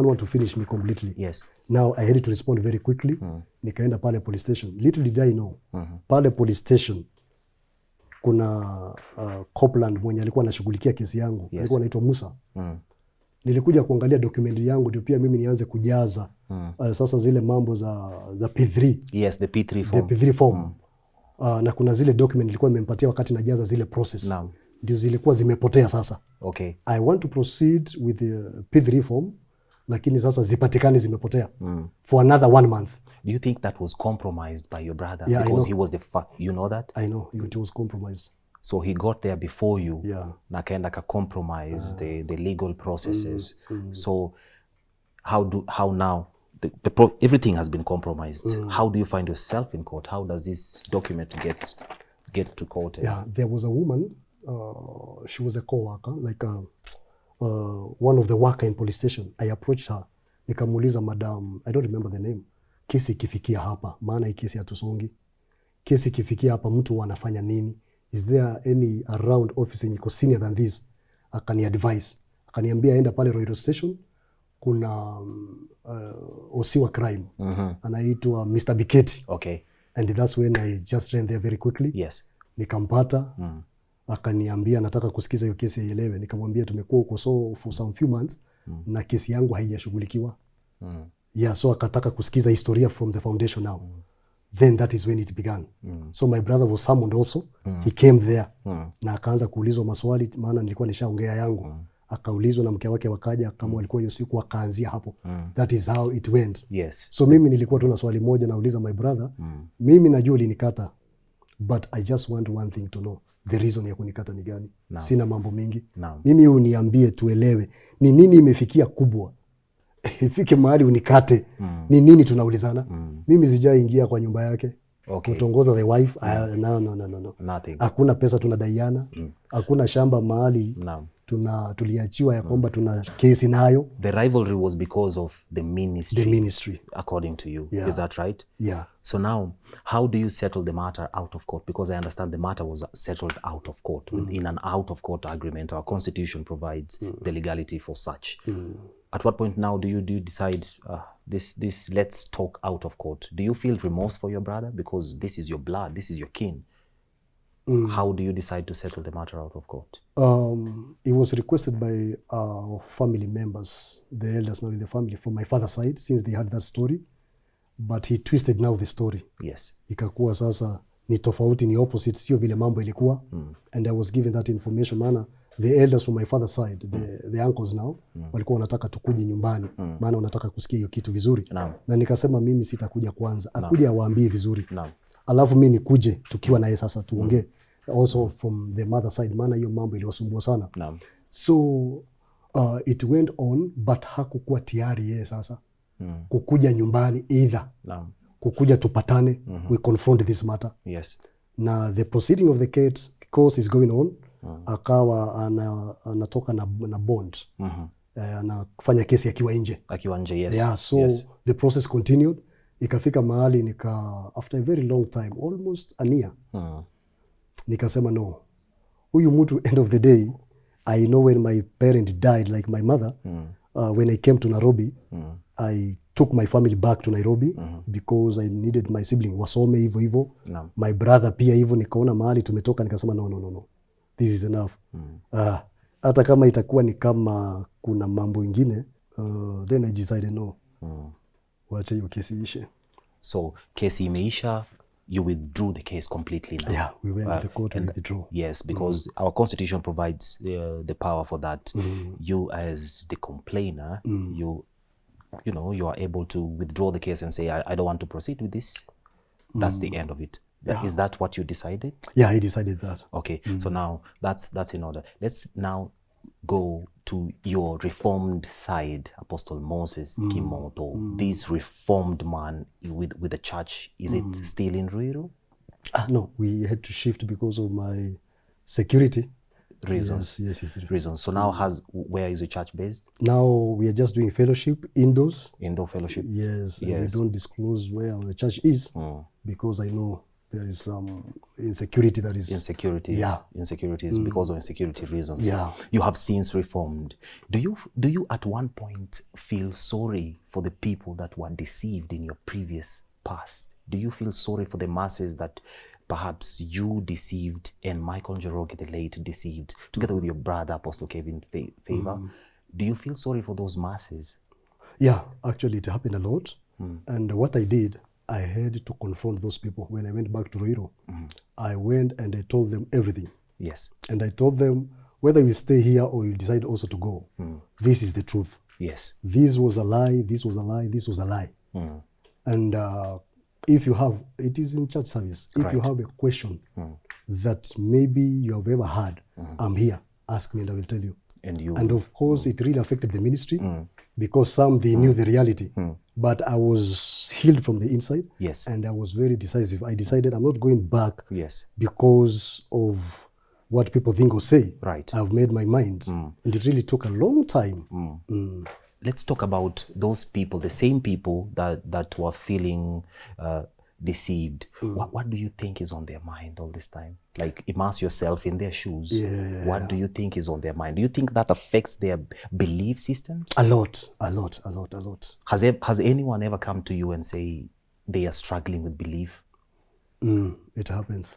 want to finish me completely. Yes. Now I had to respond very quickly. Nikaenda pale police station. Little did I know. Pale police station kuna Copland mwenye alikuwa anashughulikia kesi yangu. Yes. Alikuwa anaitwa Musa. Nilikuja kuangalia document yangu ndio pia mimi nianze kujaza sasa zile mambo za P3. Yes, the P3 form. The P3 form. Na kuna zile document nilikuwa nimempatia wakati najaza zile process. Naam. Ndio zilikuwa zimepotea sasa. Okay. I want to proceed with the P3 form, lakini sasa zipatikane zimepotea for another 1 month. Do you think that was compromised by your brother? Yeah, because he was you know that? I know, it was compromised. So he got there before you. Yeah. Na kaenda ka compromise the legal processes. So how now everything has been compromised. How do you find yourself in court? How does this document get to court? Yeah, there was a woman, she was a co-worker, like one of the worker in police station. I approached her. Nikamuuliza, madam, I don't remember the name. Kesi ikifikia hapa, maana hii kesi hatusongi. Kesi ikifikia hapa mtu anafanya nini? Is there any around office yenye iko senior than this? Akani advise. Akaniambia enda pale Royal Station, kuna OC wa crime. Anaitwa Mr. Biketi. Okay. And that's when I just ran there very quickly. Yes. Nikampata. Akaniambia nataka kusikiza hiyo kesi ielewe. Nikamwambia tumekuwa huko so for some few months na kesi yangu haijashughulikiwa. Yeah, so akataka kusikiza historia from the foundation now. Then that is when it began. So my brother was summoned also. He came there. Na akaanza kuulizwa maswali, maana nilikuwa nishaongea yangu. Akaulizwa na mke wake wakaja, kama walikuwa hiyo siku akaanzia hapo. That is how it went. Yes. So mimi nilikuwa tu na swali moja nauliza my brother. Mimi najua ulinikata, but I just want one thing to know. The reason ya kunikata ni gani? No. Sina mambo mingi. No. Mimi uniambie tuelewe. Ni nini imefikia kubwa? Ifike mahali unikate. Ni nini tunaulizana? Mimi sijaingia kwa nyumba yake. Okay. Kutongoza the wife. No. Nothing. Hakuna pesa tunadaiana. Hakuna shamba mahali. No. Tuliachiwa ya kwamba tuna kesi nayo. The rivalry was because of the ministry. The ministry. According to you. Yeah. Is that right? Yeah. So now, how do you settle the matter out of court? Because I understand the matter was settled out of court. In an out of court agreement, our constitution provides the legality for such. At what point now do you decide this let's talk out of court? Do you feel remorse for your brother? Because this is your blood, this is your kin. How do you decide to settle the matter out of court? It was requested by our family members, the elders now in the family, from my father's side, since they had that story. But he twisted now the story. Yes. Ikakuwa sasa ni tofauti, ni opposite, sio vile mambo ilikuwa. And I was given that information, maana the elders from my father's side, the uncles now, walikuwa wanataka tukuje nyumbani, maana wanataka kusikia hiyo kitu vizuri. Na nikasema mimi sitakuja kwanza, akuja awaambie vizuri. Alafu mimi nikuje tukiwa naye sasa tuongee. Also from the mother side, maana hiyo mambo iliwasumbua sana. So it went on, but hakukuwa tayari yeye sasa kukuja nyumbani either. Kukuja tupatane, we confront this matter. Yes. Na the proceeding of the case is going on. Akawa anatoka na bond. Anafanya kesi akiwa nje. Akiwa nje, yes. Yeah, so the process continued. Ikafika mahali after a very long time, almost a year. Nikasema no. Huyu mtu, end of the day, I know when my parent died, like my mother, when I came to Nairobi, I took my family back to Nairobi because I needed my sibling wasome hivyo. My brother pia hivyo, nikaona mahali tumetoka, nikasema no. This is enough. Hata kama itakuwa ni kama kuna mambo ingine, then I decided no. Wacha hiyo kesi ishe. So kesi imeisha, you withdrew the case completely now. Yeah, we went to the court and withdrew. Yes, because our constitution provides the power for that. You as the complainer, you are able to withdraw the case and say, I don't want to proceed with this. That's the end of it. Yeah. Is that what you decided? Yeah, I decided that. Okay, so now that's in order. Let's now go to your reformed side, Apostle Moses Kimotho, this reformed man with the church, is it still in Ruiru? No, we had to shift because of my security Reasons. Yes. Reasons. So now where is the church based? Now we are just doing fellowship indoors. Indoor fellowship. Yes. And we don't disclose where our church is because I know there is some insecurity that is... Insecurity. Yeah. Insecurity is because of insecurity reasons. Yeah. You have since reformed. Do you at one point feel sorry for the people that were deceived in your previous past? Do you feel sorry for the masses that perhaps you deceived and Michael Njoroge the late deceived, together with your brother Apostle Kevin Favor? Do you feel sorry for those masses? Yeah, actually it happened a lot. And what I did, I had to confront those people. When I went back to Ruiru, I went and I told them everything. Yes. And I told them, whether you stay here or you decide also to go, this is the truth. Yes. This was a lie, this was a lie, this was a lie. And if you have, it is in church service, if you have a question that maybe you have ever had, I'm here, ask me and I will tell you. And of course, it really affected the ministry because some, they knew the reality. But I was healed from the inside. Yes. And I was very decisive. I decided I'm not going back because of what people think or say. Right. I've made my mind. And it really took a long time. Let's talk about those people, the same people that were feeling deceived. What do you think is on their mind all this time? Like, immerse yourself in their shoes. What do you think is on their mind? Do you think that affects their belief systems? A lot. Has anyone ever come to you and say they are struggling with belief? It happens.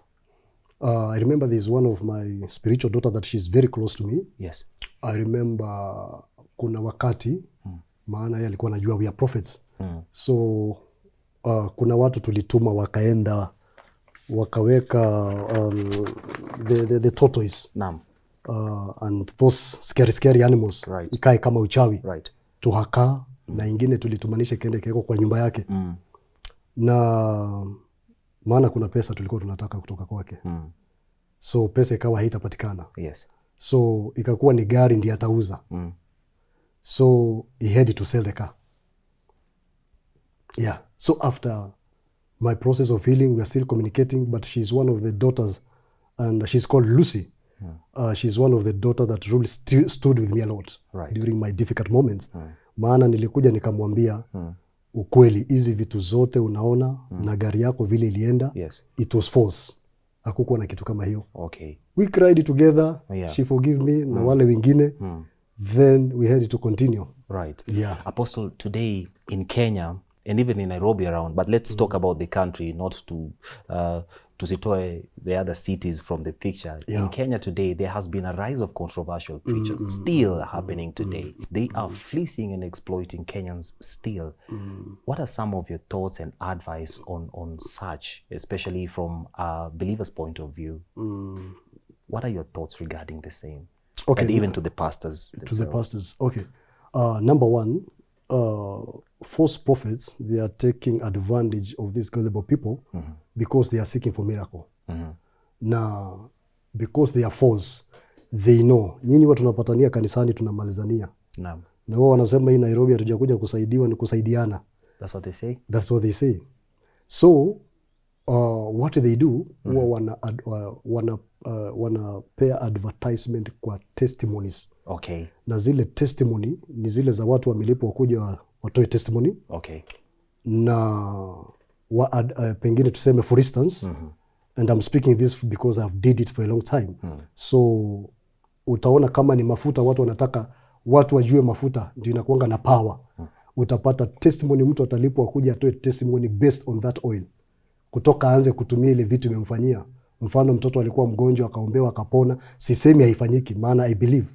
I remember there's one of my spiritual daughter that she's very close to me. Yes. I remember kuna wakati, maana yeye alikuwa anajua we are prophets. So kuna watu tulituma wakaenda wakaweka the tortoise. Naam. And those scary animals. Right. Ikae kama uchawi. Right. Tuhaka na ingine tulitumanisha kiende keko kwa nyumba yake. Na maana kuna pesa tulikuwa tunataka kutoka kwake. So pesa ikawa haitapatikana. Yes. So ikakuwa ni gari ndiye atauza. So he had to sell the car. Yeah. So after my process of healing, we are still communicating, but she's one of the daughters, and she's called Lucy. She's one of the daughters that really stood with me a lot during my difficult moments. Maana nilikuja nikamwambia ukweli, hizi vitu zote unaona na gari yako vile ilienda, it was false. Hakukuwa na kitu kama hiyo. Okay. We cried together. She forgive me na wale wengine. Then we had to continue. Right. Yeah. Apostle, today in Kenya and even in Nairobi around, but let's talk about the country, not to zitoe the other cities from the picture. In Kenya today, there has been a rise of controversial preachers still happening today. They are fleecing and exploiting Kenyans still. What are some of your thoughts and advice on such, especially from a believer's point of view? What are your thoughts regarding the same? Okay. And even to the pastors themselves. To the pastors, okay. Number one, false prophets, they are taking advantage of these gullible people because they are seeking for miracle. Now, because they are false, they know. Nyinyi watu tunapatania kanisani tunamalizania. Naam. Na wao wanasema hii Nairobi hatujakuja kusaidiwa ni kusaidiana. That's what they say? That's what they say. So, what they do, wanapea advertisement kwa testimonies. Okay. Na zile testimony ni zile za watu wamelipwa wakuja watoe testimony. Okay. Na pengine tuseme for instance, and I'm speaking this because I've did it for a long time. So utaona kama ni mafuta watu wanataka watu wajue mafuta ndio inakuanga na power. Utapata testimony, mtu atalipwa wakuja atoe testimony based on that oil. Kutoka aanze kutumia ile vitu imemfanyia. Mfano mtoto alikuwa mgonjwa akaombewa akapona, sisemi haifanyiki maana I believe.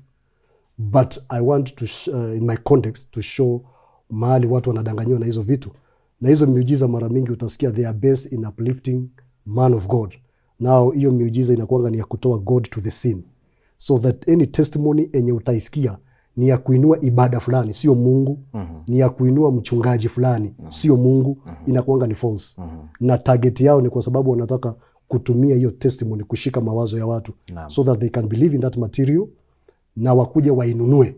But I want to in my context to show mahali watu wanadanganywa na hizo vitu. Na hizo miujiza mara mingi utasikia they are based in uplifting man of God. Now hiyo miujiza inakuanga ni ya kutoa God to the scene. So that any testimony enye utaisikia ni ya kuinua ibada fulani, sio Mungu. Ni ya kuinua mchungaji fulani, sio Mungu. Inakuanga ni false. Na target yao ni kwa sababu wanataka kutumia hiyo testimony kushika mawazo ya watu. So that they can believe in that material na wakuje wainunue.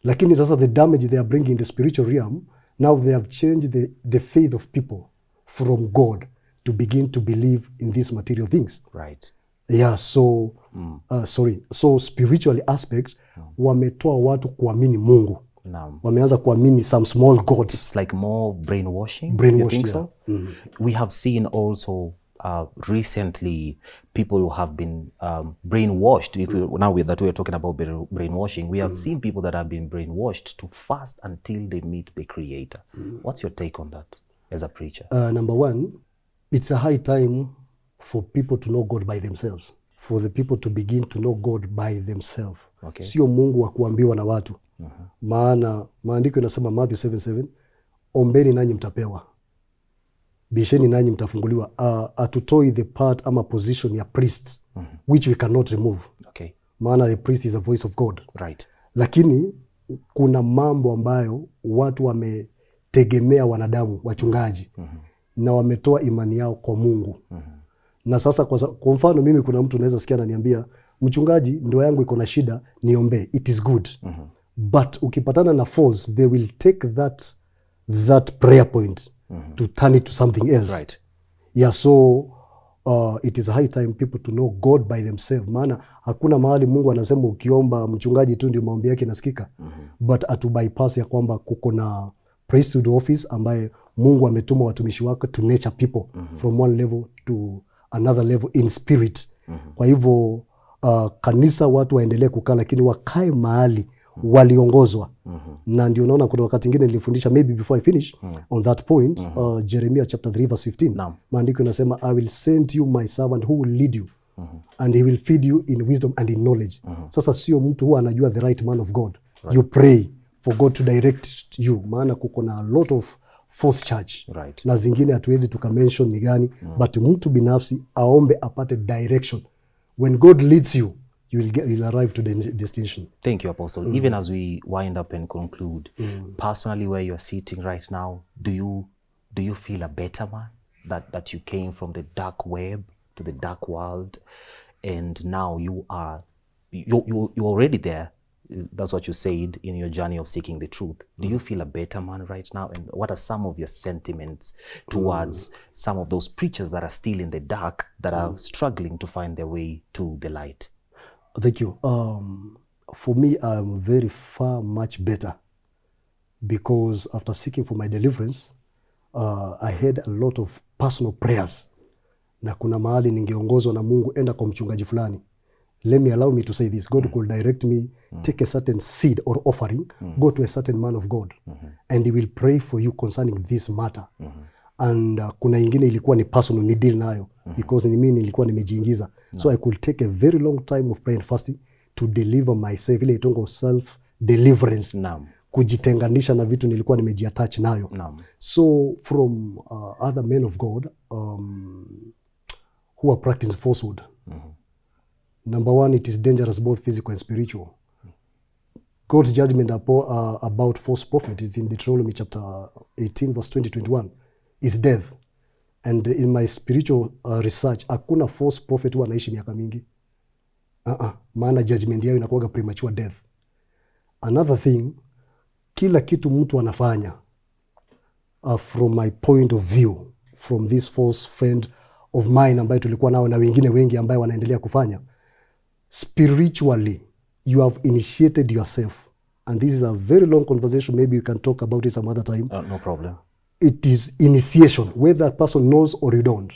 Lakini sasa the damage they are bringing in the spiritual realm, now they have changed the faith of people from God to begin to believe in these material things. Right. Yeah, so so spiritual aspect, wametoa watu kuamini Mungu. Wameanza kuamini some small gods. It's like more brainwashing. You think so? We have seen also recently people who have been brainwashed. Now that we are talking about brainwashing, we have seen people that have been brainwashed to fast until they meet the Creator. What's your take on that as a preacher? Number one, it's a high time for people to know God by themselves. For the people to begin to know God by themselves. Okay. Sio Mungu wa kuambiwa na watu. Maana maandiko yanasema Matthew 7:7, ombeni nanyi mtapewa, bisheni nanyi mtafunguliwa. Atutoi the part ama position ya priest, which we cannot remove. Okay. Maana the priest is a voice of God. Right. Lakini kuna mambo ambayo watu wametegemea wanadamu, wachungaji, na wametoa imani yao kwa Mungu. Na sasa kwa mfano mimi, kuna mtu unaweza sikia ananiambia, mchungaji, ndoa yangu iko na shida, niombe. It is good. But ukipatana na false, they will take that prayer point to turn it to something else. Right. Yeah, so it is high time people to know God by themselves. Maana hakuna mahali Mungu anasema ukiomba mchungaji tu ndio maombi yake nasikika. But atu bypass ya kwamba kuko na priesthood office ambaye Mungu ametuma watumishi wake to nurture people from one level to another level in spirit. Kwa hivyo kanisa watu waendelee kukaa, lakini wakae mahali waliongozwa. Na ndio unaona kuna wakati mwingine nilifundisha, maybe before I finish on that point, Jeremiah chapter 3 verse 15. Maandiko yanasema, I will send you my servant who will lead you and he will feed you in wisdom and in knowledge. Sasa sio mtu huwa anajua the right man of God. You pray for God to direct you. Maana kuko na a lot of false church. Right. Na zingine hatuwezi tukamention ni gani, but mtu binafsi aombe apate direction. When God leads you, you'll arrive to the destination. Thank you, Apostle. Even as we wind up and conclude, personally, where you're sitting right now, do you feel a better man that you came from the dark web to the dark world, and now you're already there? That's what you said in your journey of seeking the truth. Do you feel a better man right now? And what are some of your sentiments towards some of those preachers that are still in the dark, that are struggling to find their way to the light? Thank you. For me, I'm very much better, because after seeking for my deliverance, I had a lot of personal prayers. Na kuna mahali ningeongozwa na Mungu, enda kwa mchungaji fulani. Allow me to say this. God could direct me, take a certain seed or offering, go to a certain man of God, and he will pray for you concerning this matter. And kuna ingine ilikuwa ni personal, ni deal nayo, because ni mimi nilikuwa nimejiingiza. So I could take a very long time of prayer and fasting to deliver myself, ile itongo self deliverance. Kujitenganisha na vitu nilikuwa nimejiattach nayo. So from other men of God who are practicing falsehood, number one, it is dangerous, both physical and spiritual. God's judgment about false prophet is in Deuteronomy chapter 18 verse 20-21. Is death. And in my spiritual research, hakuna false prophet huwa anaishi miaka mingi. Maana judgment yao inakuwa premature death. Another thing, kila kitu mtu anafanya, from my point of view, from this false friend of mine ambaye tulikuwa nao na wengine wengi ambaye wanaendelea kufanya, spiritually you have initiated yourself. And this is a very long conversation, maybe you can talk about it some other time. No problem. It is initiation, whether a person knows or you don't.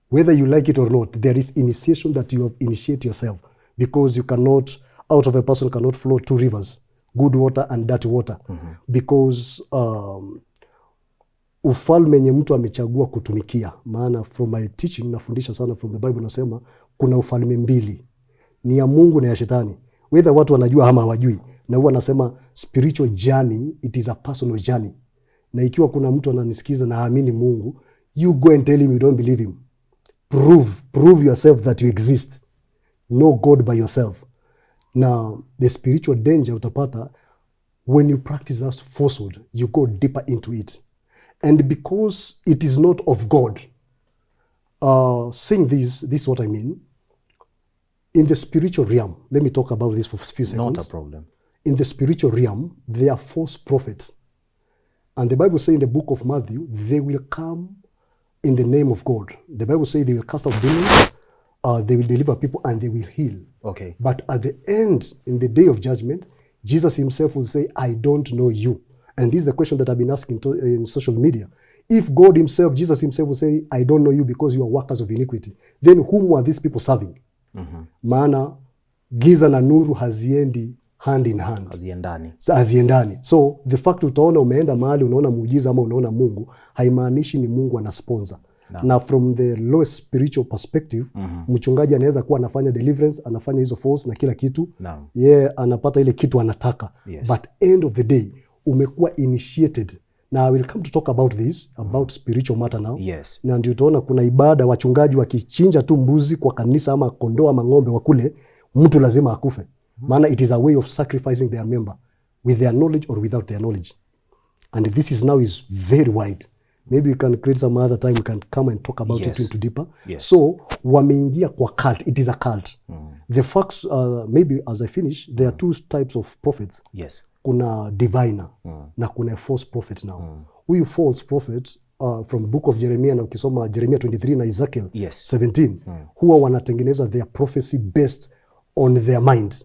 Whether you like it or not, there is initiation that you have initiated yourself. Because you cannot, out of a person cannot flow two rivers, good water and dirty water. Because ufalme nye mtu amechagua kutumikia. Maana from my teaching, nafundisha sana from the Bible, nasema kuna ufalme mbili. Ni ya Mungu na ya shetani. Whether watu wanajua ama hawajui. Na huwa nasema spiritual journey, it is a personal journey. Na ikiwa kuna mtu ananisikiza na haamini Mungu, you go and tell him you don't believe him. Prove yourself that you exist. Know God by yourself. Now, the spiritual danger utapata, when you practice that falsehood, you go deeper into it. And because it is not of God, saying this is what I mean. In the spiritual realm, let me talk about this for a few seconds. Not a problem. In the spiritual realm, there are false prophets. And the Bible says in the book of Matthew, they will come in the name of God. The Bible says they will cast out demons, they will deliver people, and they will heal. Okay. But at the end, in the day of judgment, Jesus himself will say, I don't know you. And this is the question that I've been asking in social media. If God himself, Jesus himself will say, I don't know you because you are workers of iniquity, then whom are these people serving? Maana giza na nuru haziendi hand in hand. Haziendani. So the fact utaona umeenda mahali unaona muujiza ama unaona Mungu, haimaanishi ni Mungu anasponsor. Na from the lowest spiritual perspective, mchungaji anaweza kuwa anafanya deliverance, anafanya hizo force na kila kitu. Anapata ile kitu anataka. But end of the day, umekuwa initiated. Now I will come to talk about this, about spiritual matter now. Na ndio utaona kuna ibada wachungaji wakichinja tu mbuzi kwa kanisa ama kondoo ama ng'ombe wakule, mtu lazima akufe. Maana it is a way of sacrificing their member with their knowledge or without their knowledge. And this is now is very wide. Maybe we can create some other time, we can come and talk about it into deeper. So, wameingia kwa cult. It is a cult. The facts, maybe as I finish, there are two types of prophets. Kuna diviner na kuna false prophet now. Huyu false prophet from book of Jeremiah, na ukisoma Jeremiah 23 na Ezekiel 17, huwa wanatengeneza their prophecy based on their mind.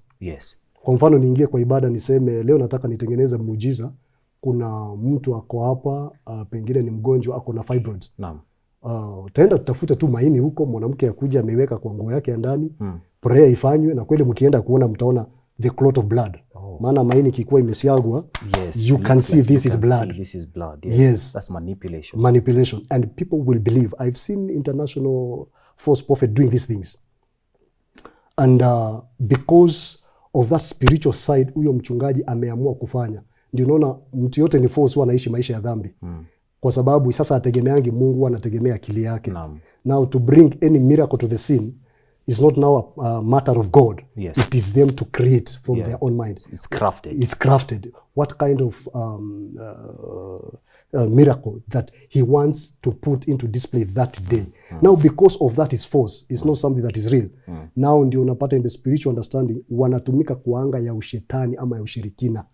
Kwa mfano niingie kwa ibada niseme leo nataka nitengeneze muujiza, kuna mtu ako hapa pengine ni mgonjwa ako na fibroids. Utaenda tutafute tu maini huko, mwanamke akuja ameweka kwa nguo yake ya ndani, prayer ifanywe, na kweli mkienda kuona mtaona the clot of blood. Maana maini kikuwa imesiagwa, you can see this is blood. That's manipulation. And people will believe. I've seen international false prophet doing these things. And because of that spiritual side, huyo mchungaji ameamua kufanya. Ndio unaona mtu yote ni false, anaishi maisha ya dhambi. Kwa sababu sasa ategemeangi Mungu, anategemea akili yake. Now to bring any miracle to the scene is not now a matter of God. It is them to create from their own mind. It's crafted. What kind of miracle that he wants to put into display that day. Now because of that is false, it's not something that is real. Now ndio unapata in the spiritual understanding wanatumika kuanga ya ushetani ama ya ushirikina.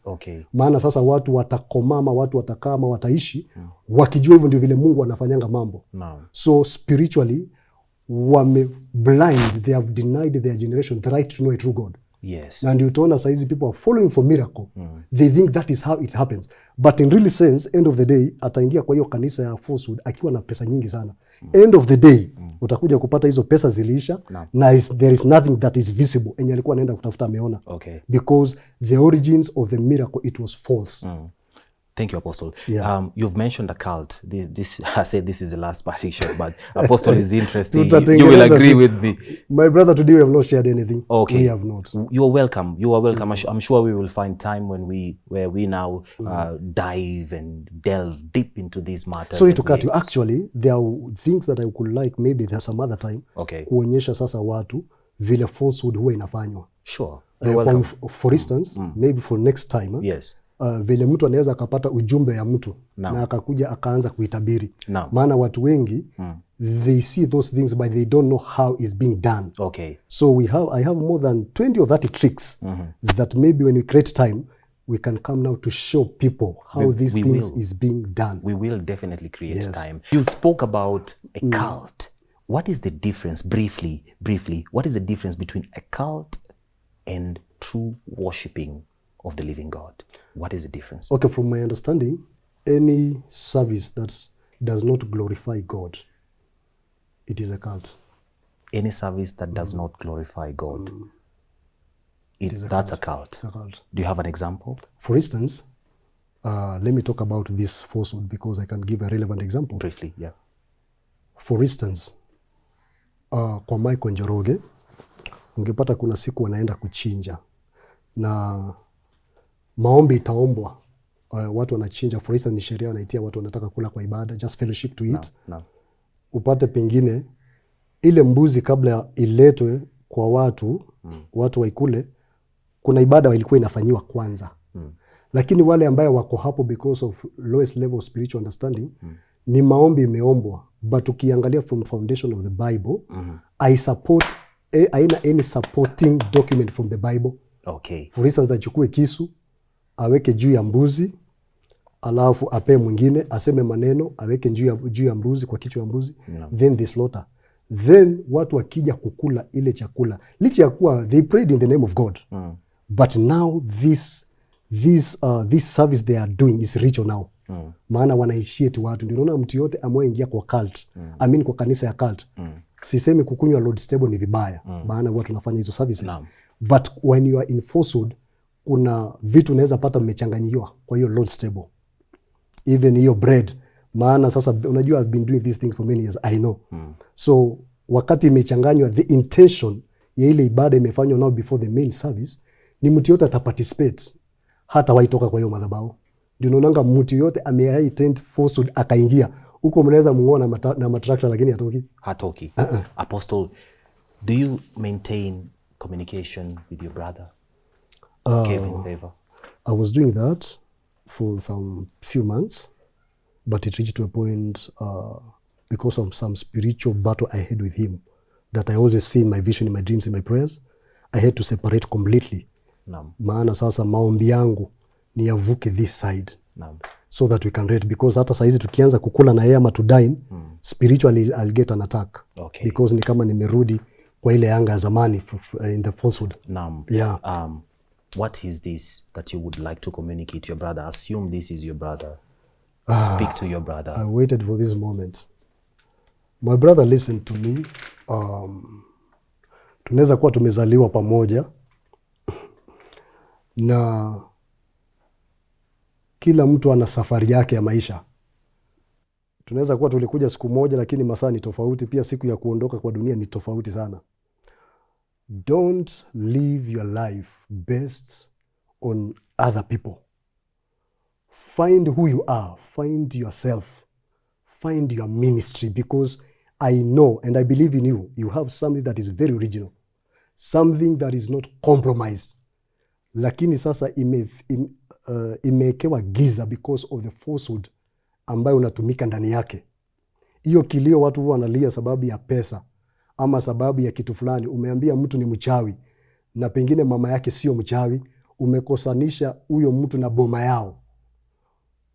Maana sasa watu watakomama, watu watakama, wataishi wakijua hivyo ndio vile Mungu anafanyanga mambo. So spiritually wame blind, they have denied their generation the right to know a true God. Na ndio utaona saizi people are following for miracle. They think that is how it happens. But in real sense, end of the day, ataingia kwa hiyo kanisa ya falsehood akiwa na pesa nyingi sana. End of the day, utakuja kupata hizo pesa ziliisha, na there is nothing that is visible. Enye alikuwa anaenda kutafuta ameona. Because the origins of the miracle, it was false. Thank you, Apostle. You've mentioned a cult. This I said this is the last parting shot, but Apostle is interesting. You will agree with me. My brother, today we have not shared anything. We have not. You are welcome. You are welcome. I'm sure we will find time where we now dive and delve deep into these matters. Sorry to cut you. Actually, there are things that I could like maybe there's some other time. Kuonyesha sasa watu vile falsehood huwa inafanywa. Sure. For instance, maybe for next time. Vile mtu anaweza akapata ujumbe ya mtu na akakuja akaanza kuitabiri. Maana watu wengi they see those things but they don't know how it's being done. So I have more than 20 or 30 tricks that maybe when we create time we can come now to show people how these things is being done. We will definitely create time. You spoke about a cult. What is the difference, briefly, what is the difference between a cult and true worshiping of the living God? What is the difference? Okay, from my understanding, any service that does not glorify God, it is a cult. Any service that does not glorify God, that's a cult. It's a cult. Do you have an example? For instance, let me talk about this falsehood because I can give a relevant example. Briefly, For instance, kwa Michael Njoroge, ungepata kuna siku wanaenda kuchinja na maombi itaombwa, watu wanachinja. For instance, ni sheria wanaitia watu wanataka kula kwa ibada, just fellowship to eat. Upate pengine ile mbuzi kabla iletwe kwa watu waikule, kuna ibada ilikuwa inafanyiwa kwanza. Lakini wale ambaye wako hapo because of lowest level of spiritual understanding, ni maombi imeombwa. But ukiangalia from foundation of the Bible, I support haina any supporting document from the Bible. Okay. For instance, achukue kisu, aweke juu ya mbuzi, alafu ape mwingine, aseme maneno, aweke juu ya mbuzi, kwa kichwa ya mbuzi, then they slaughter. Then watu wakija kukula ile chakula, licha ya kuwa they prayed in the name of God. But now this service they are doing is ritual now. Maana wanaishiate watu. Ndio unaona mtu yote ameingia kwa cult. Kwa kanisa ya cult. Sisemi kukunywa Lord's table ni vibaya. Maana watu wanafanya hizo services. But when you are in falsehood, kuna vitu unaweza pata mmechanganyiwa kwa hiyo Lord's table. Even hiyo bread. Maana sasa unajua I've been doing this thing for many years. I know. So wakati imechanganywa, the intention ya ile ibada imefanywa now before the main service, ni mtu yote ataparticipate. Hata waitoka kwa hiyo madhabahu. Ndio unaonanga mtu yote ameattend falsehood akaingia. Huko mnaweza muona na matrakta lakini hatoki. Apostle, do you maintain communication with your brother? Kevin Favor? I was doing that for some few months, but it reached to a point because of some spiritual battle I had with him that I always see in my vision, in my dreams, in my prayers. I had to separate completely. Maana sasa maombi yangu ni yavuke this side. So that we can read, because hata saizi tukianza kukula na yeye ama to dine, spiritually I'll get an attack. Okay. Because ni kama nimerudi kwa ile anga ya zamani in the falsehood. Yeah. What is this that you would like to communicate to your brother? Assume this is your brother. Speak to your brother. I waited for this moment. My brother listened to me. Tunaweza kuwa tumezaliwa pamoja. Na kila mtu ana safari yake ya maisha. Tunaweza kuwa tulikuja siku moja lakini masaa ni tofauti, pia siku ya kuondoka kwa dunia ni tofauti sana. Don't live your life based on other people. Find who you are, find yourself, find your ministry, because I know and I believe in you. You have something that is very original. Something that is not compromised. Lakini sasa imekewa giza because of the falsehood ambayo unatumika ndani yake. Hiyo kilio watu huwa wanalia sababu ya pesa ama sababu ya kitu fulani. Umeambia mtu ni mchawi na pengine mama yake sio mchawi, umekosanisha huyo mtu na boma yao.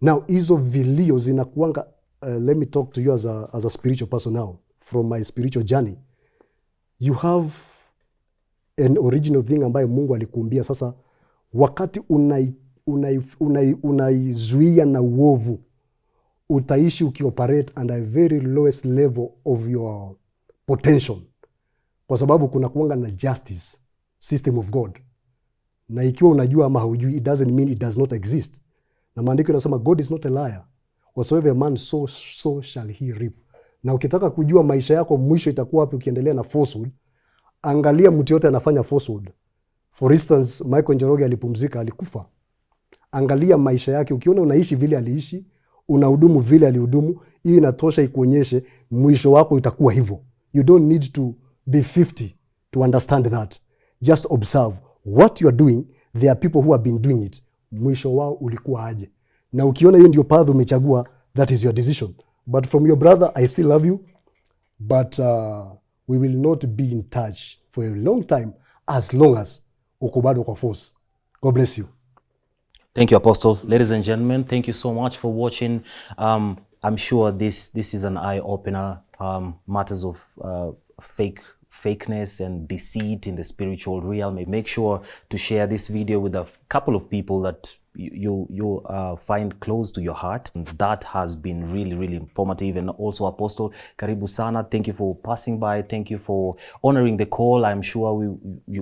Now hizo vilio zinakuanga let me talk to you as a spiritual person now, from my spiritual journey. You have an original thing ambayo Mungu alikuumbia. Sasa wakati unaizuia na uovu, utaishi ukioperate under a very lowest level of your potential, kwa sababu kuna kuanga na justice system of God. Na ikiwa unajua ama haujui, it doesn't mean it does not exist. Na maandiko yanasema God is not a liar. Whatsoever a man so shall he reap. Na ukitaka kujua maisha yako mwisho itakuwa wapi ukiendelea na falsehood, angalia mtu yote anafanya falsehood. For instance, Michael Njoroge alipumzika, alikufa. Angalia maisha yake, ukiona unaishi vile aliishi, unahudumu vile alihudumu, hii inatosha ikuonyeshe mwisho wako itakuwa hivyo. You don't need to be 50 to understand that. Just observe what you are doing. There are people who have been doing it. Mwisho wao ulikuwa aje. Na ukiona hiyo ndio path umechagua, that is your decision. But from your brother, I still love you. But we will not be in touch for a long time as long as uko bado kwa force. God bless you. Thank you, Apostle. Ladies and gentlemen, thank you so much for watching. I'm sure this is an eye-opener. Matters of fakeness and deceit in the spiritual realm. Make sure to share this video with a couple of people that you find close to your heart. That has been really, really informative. And also, Apostle, karibu sana. Thank you for passing by. Thank you for honoring the call. I'm sure we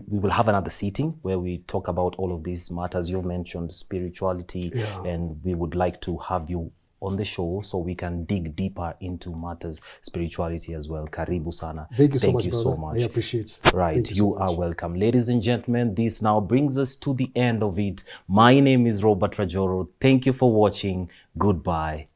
will have another sitting where we talk about all of these matters you've mentioned, spirituality, and we would like to have you on the show so we can dig deeper into matters spirituality as well. Karibu sana. Thank you so much. I appreciate it. Right. You are welcome. Ladies and gentlemen, this now brings us to the end of it. My name is Robert Rajoro. Thank you for watching. Goodbye.